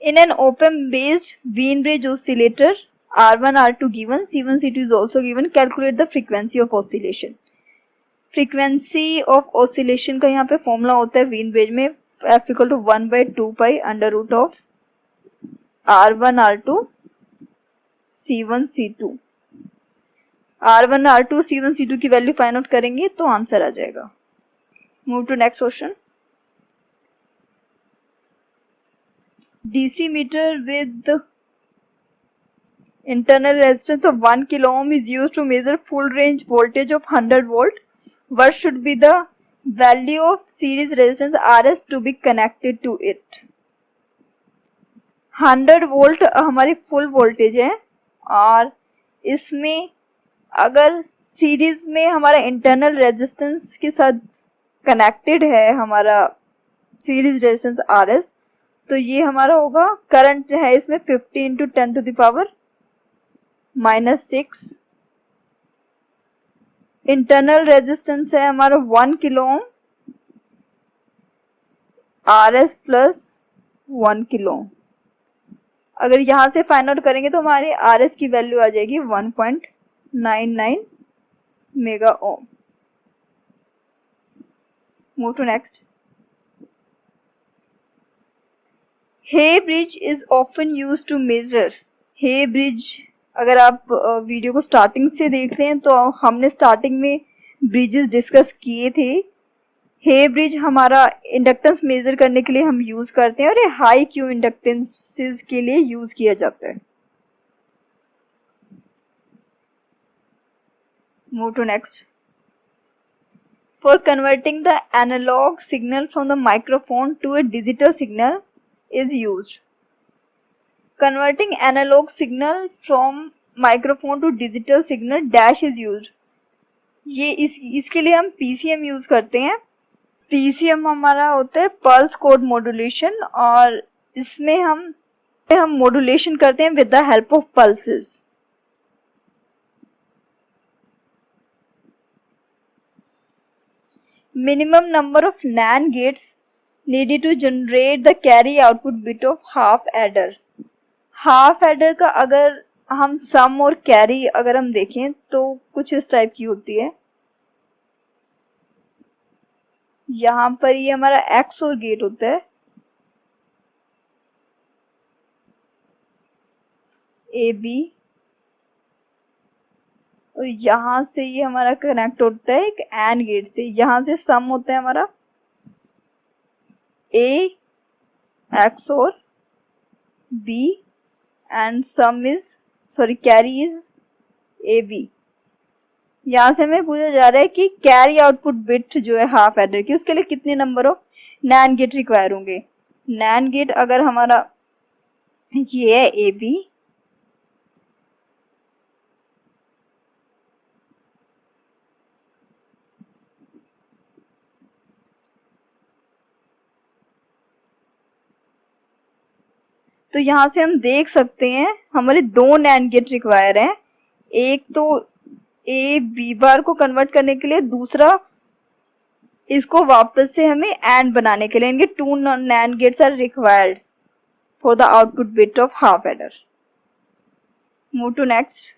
In an open-based Wien-Bridge oscillator, R1, R2 given, C1, C2 is also given. Calculate the frequency of oscillation. Frequency of oscillation का यहाँ पे फॉर्मूला होता है Wien-Bridge में F equal to 1/2 pi under root of R1, R2, C1, C2. R1, R2, C1, C2 की वैल्यू फाइंड आउट करेंगे तो आंसर आ जाएगा. Move to next question. DC meter with internal resistance of 1 kilo ohm is used to measure full range voltage of 100 volt. What should be the value of series resistance RS to be connected to it? 100 volt हमारी फुल वोल्टेज है और इसमें अगर सीरीज में हमारा इंटरनल रेजिस्टेंस के साथ कनेक्टेड है हमारा सीरीज रेजिस्टेंस RS, तो ये हमारा होगा, करंट है इसमें 50 into 10 to the power -6. Internal resistance है हमारा 1 kilo ohm, RS plus 1 kilo ohm. अगर यहां से फाइंड आउट करेंगे तो हमारे RS की वैल्यू आ जाएगी 1.99 mega ohm. Move to next. Hay bridge is often used to measure. Hay bridge अगर आप वीडियो को स्टार्टिंग से देख रहे हैं तो हमने स्टार्टिंग में ब्रिजेस डिस्कस किए थे. हे ब्रिज हमारा इंडक्टेंस मेजर करने के लिए हम यूज करते हैं और ये हाई क्यू इंडक्टेंसेस के लिए यूज किया जाता है. Move to next. For converting the analog signal from the microphone to a digital signal is used. Converting analog signal from microphone to digital signal dash is used. ये इसके लिए हम PCM यूज करते हैं. PCM हमारा होता है पल्स कोड मॉड्यूलेशन और इसमें हम मॉड्यूलेशन करते हैं with the help of pulses. Minimum number of NAND gates needed to generate the carry output bit of half adder. Half adder का अगर हम सम और कैरी अगर हम देखें तो कुछ इस टाइप की होती है. यहाँ पर ये हमारा एक्स और गेट होता है, ए बी, और यहाँ से ये हमारा कनेक्ट होता है एक एंड गेट से. यहाँ से सम होता है हमारा A X और B and sum is carry is AB. यहाँ से हमें पूछा जा रहा है कि कैरी आउटपुट बिट जो है हाफ एडर की उसके लिए कितने number of NAND gate require होंगे. NAND गेट अगर हमारा ये है AB, तो यहाँ से हम देख सकते हैं हमारे 2 नैंड गेट रिक्वायर हैं, एक तो ए बी बार को कन्वर्ट करने के लिए, दूसरा इसको वापस से हमें एंड बनाने के लिए। इनके 2 NAND gates are required for the output bit of half adder. Move to next.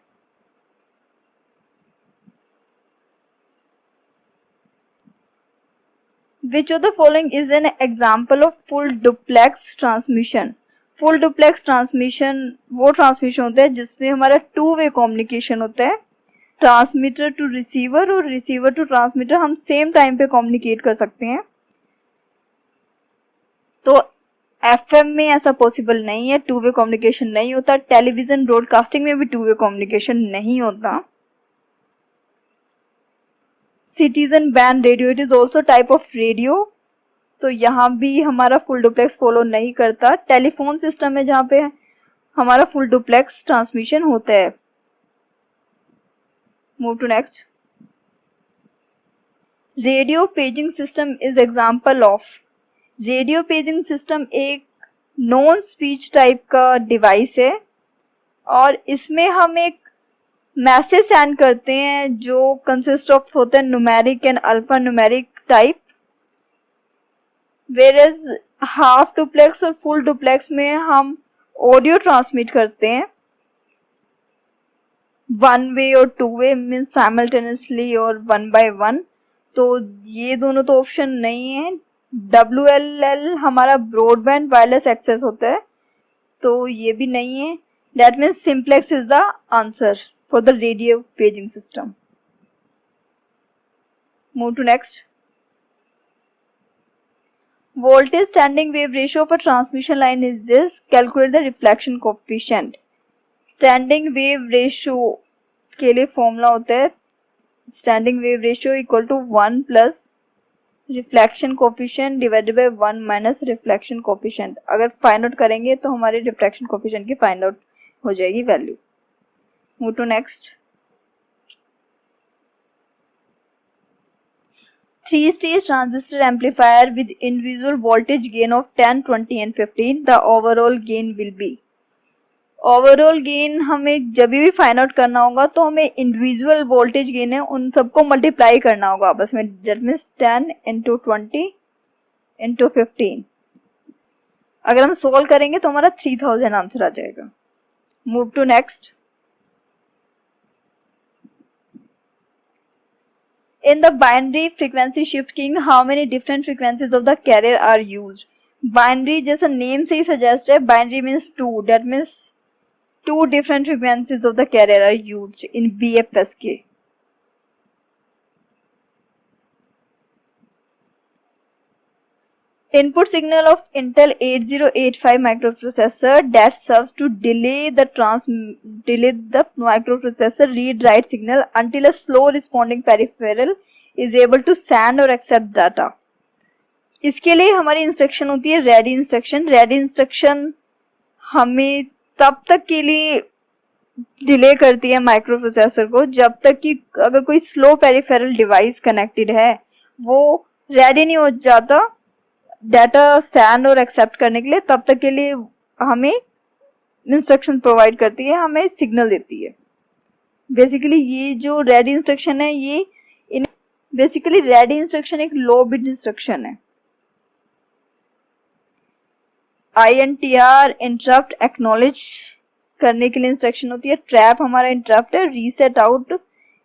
Which of the following is an example of full duplex transmission? Full duplex transmission वो ट्रांसमिशन होता है जिसमें हमारा 2-वे कम्युनिकेशन होता है, ट्रांसमीटर टू रिसीवर और रिसीवर टू ट्रांसमीटर हम सेम टाइम पे कम्युनिकेट कर सकते हैं। तो एफएम में ऐसा पॉसिबल नहीं है, 2-वे कम्युनिकेशन नहीं होता। टेलीविजन ब्रॉडकास्टिंग में भी 2-वे कम्युनिकेशन नहीं होता। Citizen band radio, it is also type of radio, तो यहाँ भी हमारा फुल डुप्लेक्स फॉलो नहीं करता। टेलीफोन सिस्टम है जहाँ पे हमारा फुल डुप्लेक्स ट्रांसमिशन होता है। Move to next. Radio paging system is example of. Radio paging system एक नॉन स्पीच टाइप का डिवाइस है और इसमें हम एक मैसेज सेंड करते हैं जो कंसिस्ट ऑफ होते हैं numeric and alpha numeric type, whereas half duplex और फुल डुप्लेक्स में हम ऑडियो ट्रांसमिट करते हैं 1 वे और 2 वे, मीन्स साइमल्टेनियसली और 1 by 1। तो ये दोनों तो ऑप्शन नहीं है। WLL हमारा ब्रॉडबैंड वायरलेस एक्सेस होता है, तो ये भी नहीं है। That means simplex is the answer for the radio paging system. Move to next. Voltage standing wave ratio of a transmission line is this. Calculate the reflection coefficient. Standing wave ratio के लिए फॉर्मूला होता है standing wave ratio equal to 1 plus reflection coefficient divided by 1 minus reflection coefficient। अगर फाइंड आउट करेंगे तो हमारे रिफ्लेक्शन कोफिशिएंट की फाइंड आउट हो जाएगी value. Move to next. 3-stage transistor amplifier with individual voltage gain of 10, 20 and 15. The overall gain will be. Overall gain हमें जब भी फाइंड आउट करना होगा तो हमें इंडिविजुअल वोल्टेज गेन है उन सबको मल्टीप्लाई करना होगा आपस में। That means 10 into 20 into 15। अगर हम सोल्व करेंगे तो हमारा 3000 आंसर आ जाएगा। Move to next. In the binary frequency shift keying, how many different frequencies of the carrier are used? Binary जैसा नेम से ही सजेस्ट है, binary means 2, that means 2 different frequencies of the carrier are used in BFSK. Input signal of Intel 8085 microprocessor that serves to delay the microprocessor read-write signal until a slow responding peripheral is able to send or accept data. इसके लिए हमारी इंस्ट्रक्शन होती है रेडी इंस्ट्रक्शन। रेडी इंस्ट्रक्शन हमें तब तक के लिए डिले करती है माइक्रोप्रोसेसर को जब तक कि अगर कोई स्लो पेरिफेरल डिवाइस कनेक्टेड है वो रेडी नहीं हो जाता डाटा सेंड और एक्सेप्ट करने के लिए, तब तक के लिए हमें इंस्ट्रक्शन प्रोवाइड करती है, हमें सिग्नल देती है। बेसिकली ये जो रेडी इंस्ट्रक्शन है ये बेसिकली रेडी इंस्ट्रक्शन एक लो बिट इंस्ट्रक्शन है। INTR इंटरप्ट एक्नॉलेज करने के लिए इंस्ट्रक्शन होती है। ट्रैप हमारा इंटरप्ट है, रीसेट आउट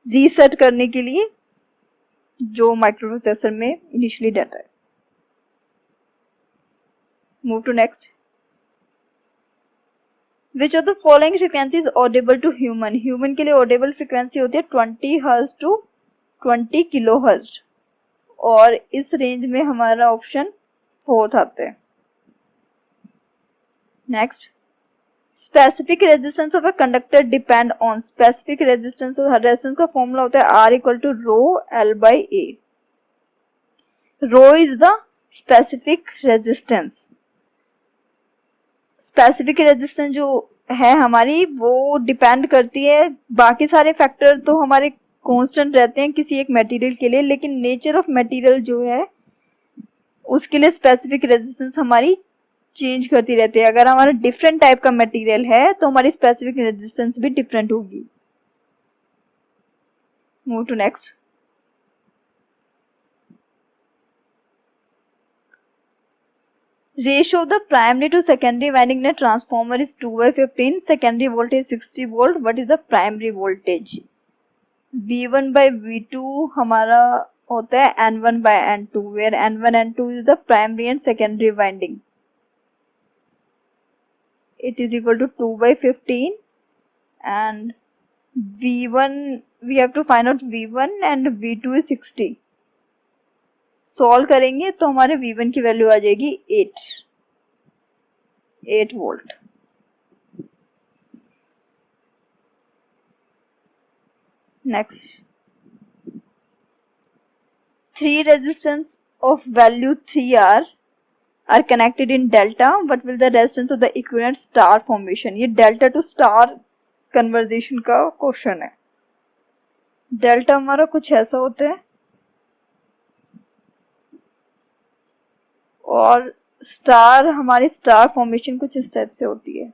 रीसेट करने के लिए जो माइक्रोप्रोसेसर में इनिशियली डाटा है। Move to next. Which of the following frequency is audible to human? Human के लिए audible frequency होती है 20 Hz to 20 kHz और इस रेंज में हमारा ऑप्शन 4 आता है। Next. Specific resistance of a conductor depend on. Specific resistance of resistance का फॉर्मूला होता है R equal to rho L by A. Rho is the specific resistance. Specific resistance जो है हमारी वो डिपेंड करती है, बाकी सारे फैक्टर तो हमारे कांस्टेंट रहते हैं किसी एक मटेरियल के लिए, लेकिन नेचर ऑफ मटेरियल जो है उसके लिए स्पेसिफिक रेजिस्टेंस हमारी चेंज करती रहती है। अगर हमारा डिफरेंट टाइप का मटेरियल है तो हमारी स्पेसिफिक रेजिस्टेंस भी डिफरेंट होगी। Move to next. Ratio of the primary to secondary winding in a transformer is 2/15. Secondary voltage 60 volt. What is the primary voltage? V1 by V2 हमारा होता है N1 by N2, where N1 N2 is the primary and secondary winding. It is equal to 2/15 and V1 we have to find out V1 and V2 is 60. सॉल्व करेंगे तो हमारे V1 की वैल्यू आ जाएगी 8 volt. Next, 3 resistance of value 3R R connected in delta, what will the resistance of the equivalent star formation. ये डेल्टा टू स्टार कन्वर्जेशन का क्वेश्चन है। डेल्टा हमारा कुछ ऐसा होता है और स्टार हमारी स्टार फॉर्मेशन कुछ इस टाइप से होती है।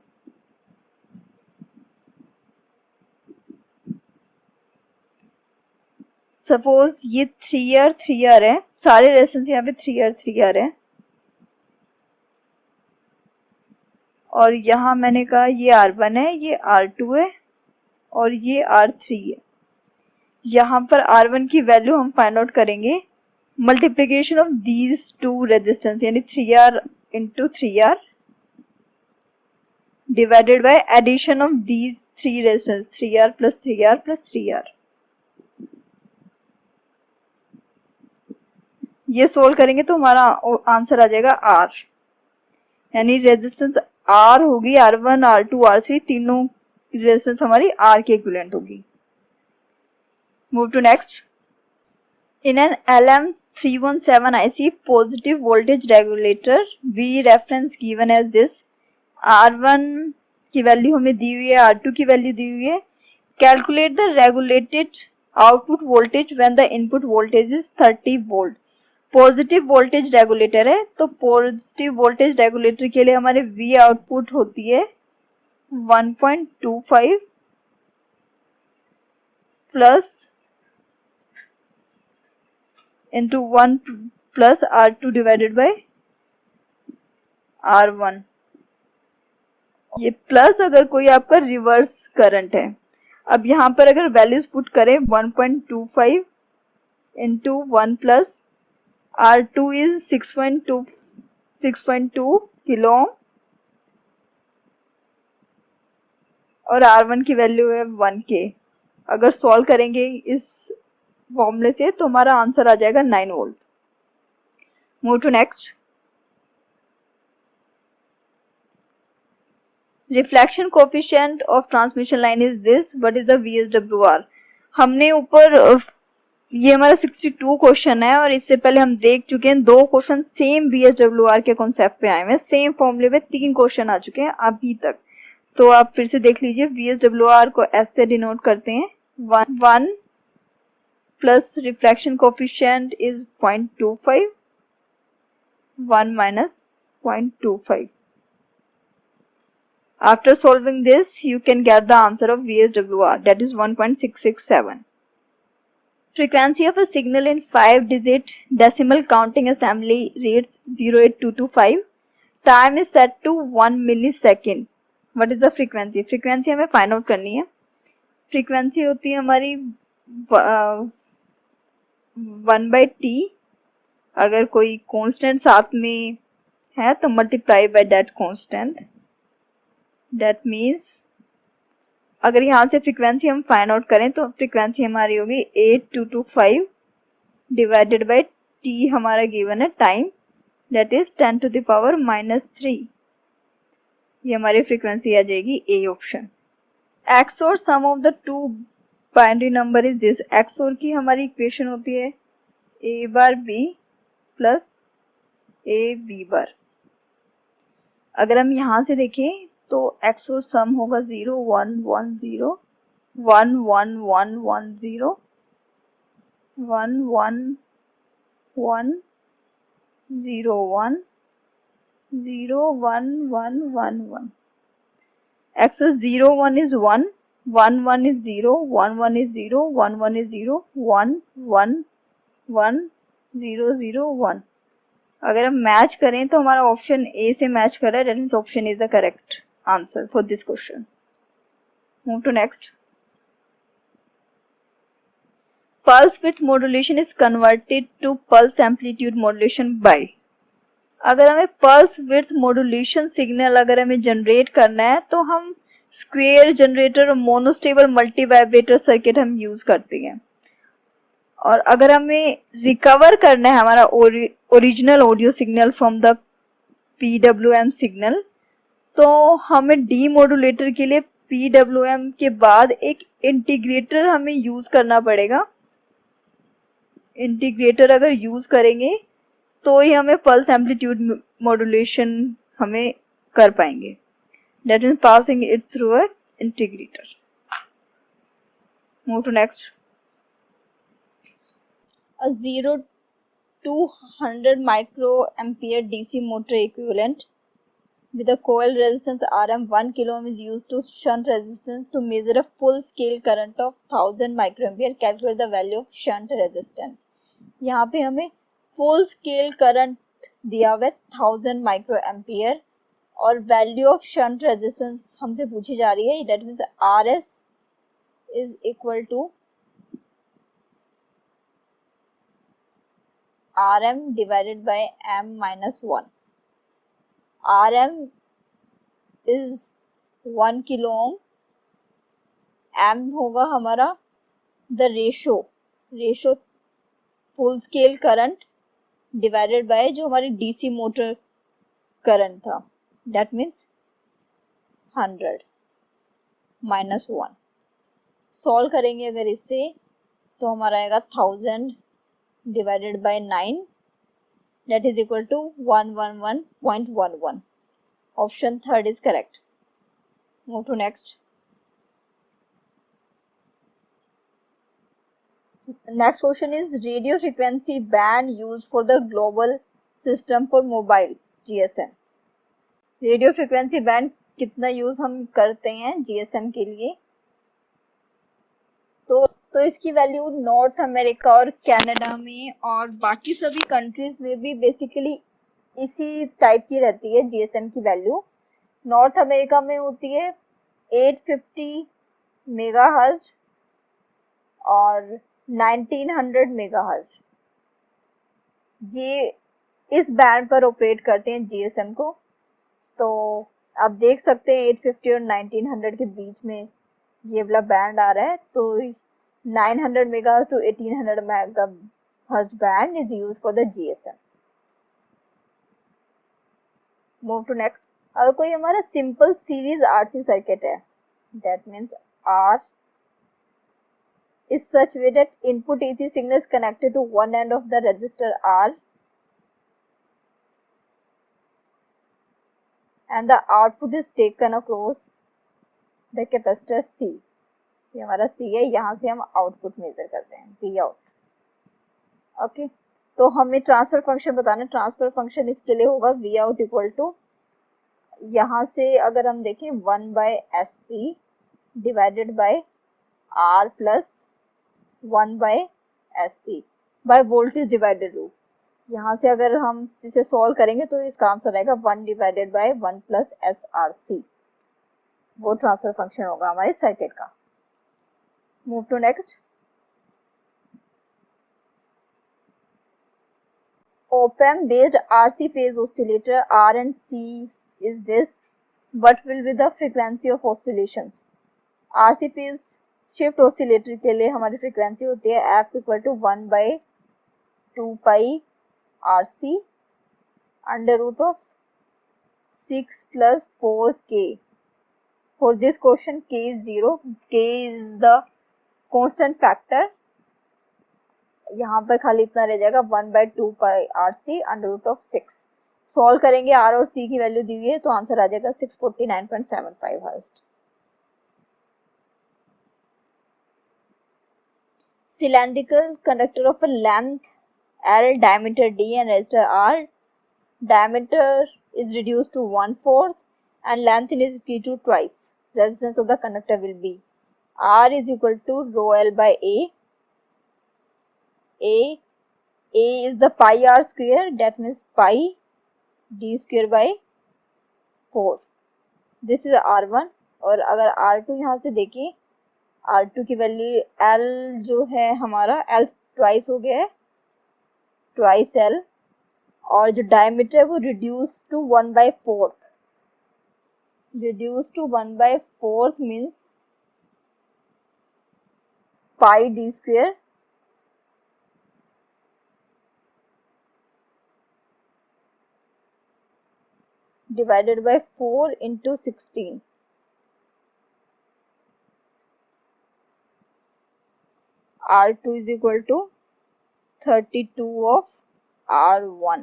सपोज ये 3R है, सारे रेजिस्टेंस यहाँ पे 3R है और यहाँ मैंने कहा ये R1 है, ये R2 है और ये R3 है। यहाँ पर R1 की वैल्यू हम फाइंड आउट करेंगे multiplication of these two resistance, यानी 3R into 3R divided by addition of these 3 resistance, 3R plus 3R plus 3R। ये सोल्व करेंगे तो हमारा आंसर आ जाएगा R, यानी रेजिस्टेंस R होगी, R1 R2 R3 तीनों रेजिस्टेंस हमारी R के इक्विवेलेंट होगी। Move to next. In an LM317 IC positive voltage regulator, V reference given as this, R1 की वैल्यू हमें दी हुई है, R2 की वैल्यू दी हुई है। Calculate the regulated output voltage when the input voltage is 30 volt. Positive voltage regulator है तो पॉजिटिव वोल्टेज रेगुलेटर के लिए हमारे V आउटपुट होती है 1.25 plus into 1 plus R2 divided by R1। ये प्लस अगर कोई आपका रिवर्स करंट है। अब यहाँ पर अगर वैल्यूज पुट करें 1.25 into 1 plus R2 is 6.2 kilo और R1 की वैल्यू है 1K। अगर सॉल्व करेंगे इस फॉर्मूले से तो हमारा आंसर आ जाएगा 9 volt. Move to next. Reflection coefficient of transmission line is this, what is the VSWR। हमने ऊपर ये हमारा 62 क्वेश्चन है और इससे पहले हम देख चुके हैं 2 क्वेश्चन सेम VSWR के कॉन्सेप्ट पे आए हैं, सेम फॉर्मूले में 3 क्वेश्चन आ चुके हैं अभी तक। तो आप फिर से देख लीजिए, VSWR को ऐसे डिनोट करते हैं 1 plus reflection coefficient is 0.25, 1 minus 0.25। After solving this, you can get the answer of VSWR, that is 1.667. Frequency of a signal in 5-digit decimal counting assembly reads 08225. Time is set to 1 millisecond. What is the frequency? Frequency हमें फाइंड आउट करनी है। फ्रीक्वेंसी होती है हमारी 1/t। अगर कोई कांस्टेंट साथ में है तो multiply by that constant. That means अगर यहाँ से फ्रीक्वेंसी हम फाइंड आउट करें तो फ्रीक्वेंसी हमारी होगी 8225 डिवाइडेड बाय t हमारा गिवन है टाइम, दैट इज 10⁻³ ये हमारी फ्रीक्वेंसी आ जाएगी A option. XOR sum of the two binary number is this. XOR की हमारी इक्वेशन होती है a bar b plus a b bar. अगर हम यहाँ से देखें तो XOR सम होगा 0 1 1 0 1 1 1 1 0 1 1 1 0 1 0 1 1 1 1. Axis 0 1 is 1, 1 1 is 0, 1 1 is 0, 1 1 is 0, 1 1 1 0 0 1. अगर हम मैच करें तो हमारा ऑप्शन ए से मैच कर रहा है, that means option is the correct answer for this question. Move to next. Pulse width modulation is converted to pulse amplitude modulation by. अगर हमें पल्स विड्थ मॉड्यूलेशन सिग्नल अगर हमें जनरेट करना है तो हम स्क्वेयर जनरेटर और मोनोस्टेबल मल्टी वाइब्रेटर सर्किट हम यूज करते हैं. और अगर हमें रिकवर करना है हमारा original audio signal from the PWM signal, तो हमें डीमॉड्यूलेटर के लिए PWM के बाद एक इंटीग्रेटर हमें यूज करना पड़ेगा. इंटीग्रेटर अगर यूज करेंगे तो ही हमें पल्स एम्पलीट्यूड मॉड्यूलेशन हमें कर पाएंगे. That means passing it through a integrator. Move to next. A 0 to 100 microampere DC motor equivalent with a coil resistance Rm 1 kilo ohm is used to shunt resistance to measure a full scale current of 1000 microampere. Calculate the value of shunt resistance. यहाँ पे हमें फुल स्केल करंट दिया हुआ है 1000 माइक्रो एम्पियर और वैल्यू ऑफ शंट रेजिस्टेंस हमसे पूछी जा रही है. That means RS is equal to RM divided by M minus 1. RM is 1 kilo ohm, M होगा हमारा the ratio full scale current divided by जो हमारी डीसी मोटर करंट था. That means 100 minus 1. सॉल्व करेंगे अगर इससे तो हमारा आएगा 1000 divided by 9, that is equal to 111.11. Option third is correct. Move to next. Next question is radio frequency band used for the global system for mobile GSM. Radio frequency band कितना यूज हम करते हैं GSM के लिए? तो इसकी वैल्यू नॉर्थ अमेरिका और कनाडा में और बाकी सभी कंट्रीज में भी बेसिकली इसी टाइप की रहती है. GSM की वैल्यू नॉर्थ अमेरिका में होती है 850 मेगाहर्ट्ज और 1900 मेगाहर्ट्ज. ये इस बैंड पर ऑपरेट करते हैं GSM को. तो आप देख सकते हैं 850 और 1900 के बीच में ये वाला बैंड आ रहा है. तो 900 megahertz to 1800 megahertz band is used for the GSM. Move to next. अगर कोई हमारा सिंपल सीरीज RC सर्किट है, दैट मीन्स R is such way that input AC signal is connected to one end of the resistor R and the output is taken across the capacitor C. ये हमारा C है, यहाँ से हम आउटपुट मेजर करते हैं V out. ओके, तो हमें ट्रांसफर फंक्शन बताना है. ट्रांसफर फंक्शन इसके लिए होगा V out इक्वल टू, यहाँ से अगर हम देखें 1/SC divided by R plus 1/SC by voltage divided rule. यहाँ से अगर हम जिसे सॉल्व करेंगे तो इसका आंसर आएगा 1 डिवाइडेड बाय 1 प्लस SRC. वो ट्रांसफर फंक्शन होगा हमारे सर्किट का. Move to next. op-amp based RC phase oscillator R and C is this. What will be the frequency of oscillations? RC phase shift oscillator के लिए हमारी फ्रीक्वेंसी होती है F equal to 1/2 pi RC under root of 6 plus 4K. For this question K is 0. K is the constant factor. यहाँ पर खाली इतना रह जाएगा 1/2 pi RC under root of 6. Solve करेंगे R और C की वैल्यू दी हुई है तो आंसर आ जाएगा 649.75 hertz. Cylindrical conductor of a length L, diameter D and resistor R. Diameter is reduced to 1/4 and length is increased to twice. Resistance of the conductor will be R is equal to rho L by A. A is the pi R square, that means pi D square by 4. This is R1. और अगर R2 यहाँ से देखें, R2 की वैल्यू L जो है हमारा L ट्वाइस हो गया है, ट्वाइस L, और जो डायमीटर है वो reduce to 1/4. Reduce to 1/4 means pi D square divided by 4 into 16. R2 is equal to 32 of R1.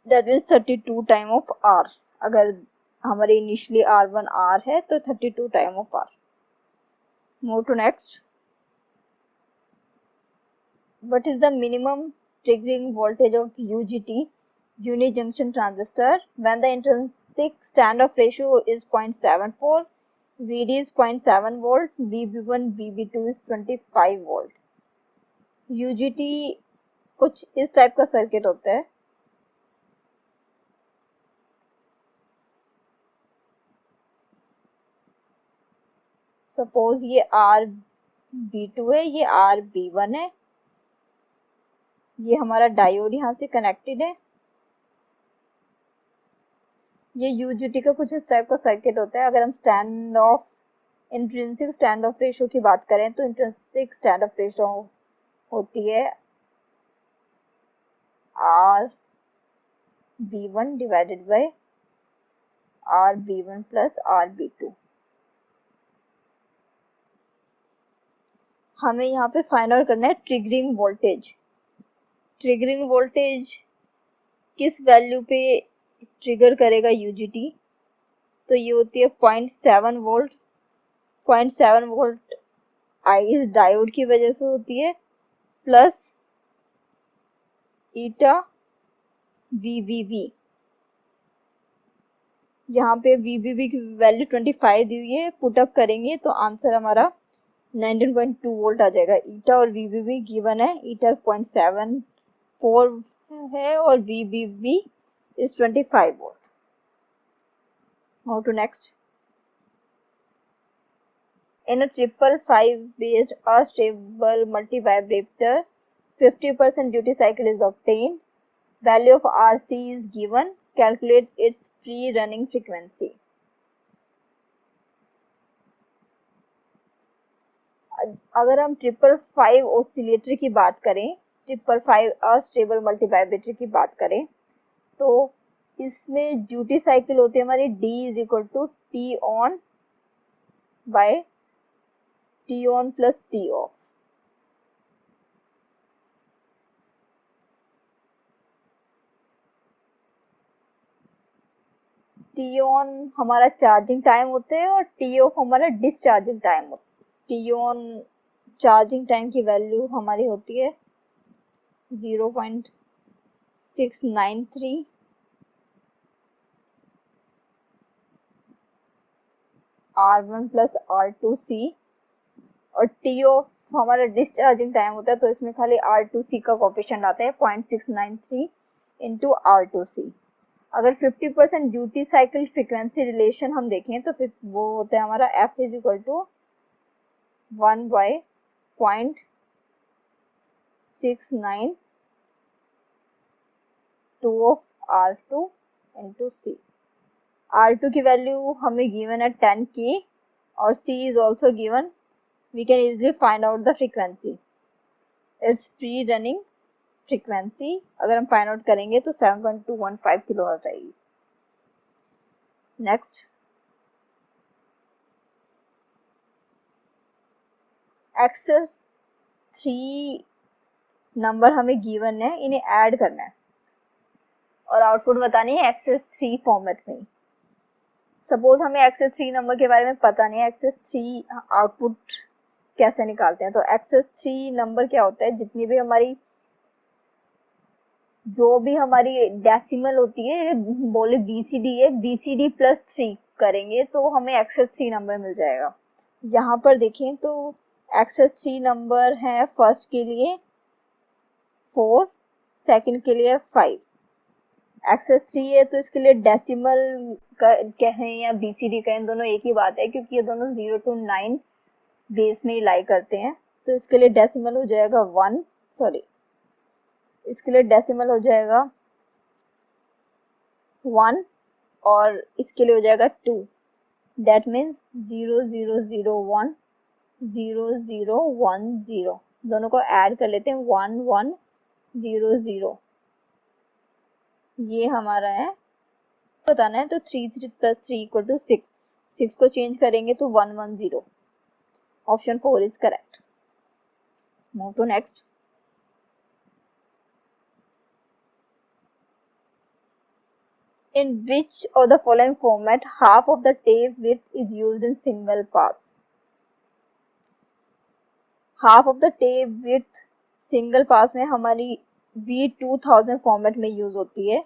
That means 32 time of R. अगर हमारे इनिशियली R1 R है तो 32 time of R. Move to next. What is the minimum triggering voltage of UJT, unijunction transistor, when the intrinsic standoff ratio is 0.74, VD is 0.7 volt, VB1, VB2 is 25 volt. UJT कुछ इस टाइप का सर्किट होता है. सपोज ये RB2 है, ये RB1 है, ये हमारा डायोड यहाँ से कनेक्टेड है. ये यूजीटी का कुछ इस टाइप का सर्किट होता है. अगर हम stand of intrinsic stand of ratio की बात करें तो इंट्रिंसिक स्टैंड ऑफ रेशो होती है RB1 divided by RB1 plus RB2. हमें यहाँ पे फाइंड आउट करना है ट्रिगरिंग वोल्टेज. ट्रिगरिंग वोल्टेज किस वैल्यू पे ट्रिगर करेगा यूजीटी, तो ये होती है 0.7 वोल्ट. 0.7 वोल्ट आई डायोड की वजह से होती है, प्लस ईटा VBB. यहाँ पे VBB की वैल्यू 25 दी हुई है. पुटअप करेंगे तो आंसर हमारा 19.2 वोल्ट आ जाएगा. ईटा और VBB गिवन है. ईटा 0.74 है और VBB is 25 volt. Move to next. In a 555 based stable multivibrator, 50% duty cycle is obtained. Value of RC is given. Calculate its free running frequency. अगर हम 555 ऑसिलेटर की बात करें, 555 अस्टेबल मल्टीवाइब्रेटर की बात करें, तो इसमें ड्यूटी साइकिल होती है हमारी D is equal to T on by T on plus T off. T on हमारा चार्जिंग टाइम होता है और टी ऑफ हमारा डिस्चार्जिंग टाइम होता है. टी ऑन चार्जिंग टाइम की वैल्यू हमारी होती है 0.693 R1 प्लस R2C, और टी ऑफ हमारा डिस्चार्जिंग टाइम होता है तो इसमें खाली R2C का कोफिशिएंट आता है 0.693 इंटू R2C. अगर 50% ड्यूटी साइकिल फ्रीक्वेंसी रिलेशन हम देखें तो फिर वो होता है हमारा F is equal to 1/0.692 of R2 into C. R2 की वैल्यू हमें गिवन है 10K और C is also given. We can easily find out the frequency. Its free running frequency अगर हम फाइंड आउट करेंगे तो 7.215 किलोहर्ट्ज आएगी. नेक्स्ट, एक्सेस 3 नंबर हमें गिवन है, इन्हें ऐड करना है और आउटपुट बतानी है एक्सेस 3 फॉर्मेट में. सपोज हमें एक्सेस 3 नंबर के बारे में पता नहीं है, एक्सेस 3 आउटपुट कैसे निकालते हैं. तो एक्सेस 3 नंबर क्या होता है, जितनी भी हमारी जो भी हमारी डेसिमल होती है, बोले BCD है, BCD प्लस 3 करेंगे तो हमें एक्सेस 3 नंबर मिल जाएगा। यहाँ पर देखें तो एक्सेस 3 नंबर है फर्स्ट के लिए 4, सेकंड के लिए 5। एक्सेस 3 है तो इसके लिए डेसिमल कहें या BCD कहें, दोनों एक ही बात है क्योंकि ये दोनों 0 to 9 बेस में लाई करते हैं। तो इसके लिए डेसिमल हो जाएगा 1, सॉरी इसके लिए डेसिमल हो जाएगा 1 और इसके लिए हो जाएगा 2। That means 0001 0010। दोनों को ऐड कर लेते हैं 1100। ये हमारा है, बताना है तो 3 प्लस 3 इक्वल टू 6। 6 को चेंज करेंगे तो 110। Option 4 is correct. Move to next. In which of the following format half of the tape width is used in single pass? Half of the tape with single pass में हमारी V2000 फॉर्मेट में यूज होती है,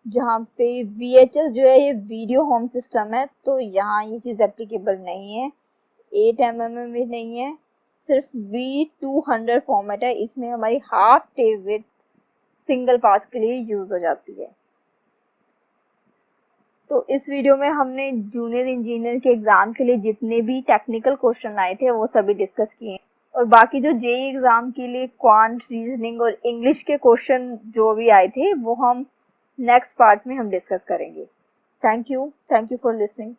जहाँ पे VHS जो है ये वीडियो होम सिस्टम है, तो यहाँ ये चीज़ एप्लीकेबल नहीं है। 8mm में नहीं है, सिर्फ V200 फॉर्मेट है, इसमें हमारी half tape with single pass के लिए यूज हो जाती है। तो इस वीडियो में हमने जूनियर इंजीनियर के एग्ज़ाम के लिए जितने भी टेक्निकल क्वेश्चन आए थे वो सभी डिस्कस किए, और बाकी जो JEE एग्ज़ाम के लिए क्वांट, रीजनिंग और इंग्लिश के क्वेश्चन जो भी आए थे वो हम नेक्स्ट पार्ट में हम डिस्कस करेंगे। Thank you for listening.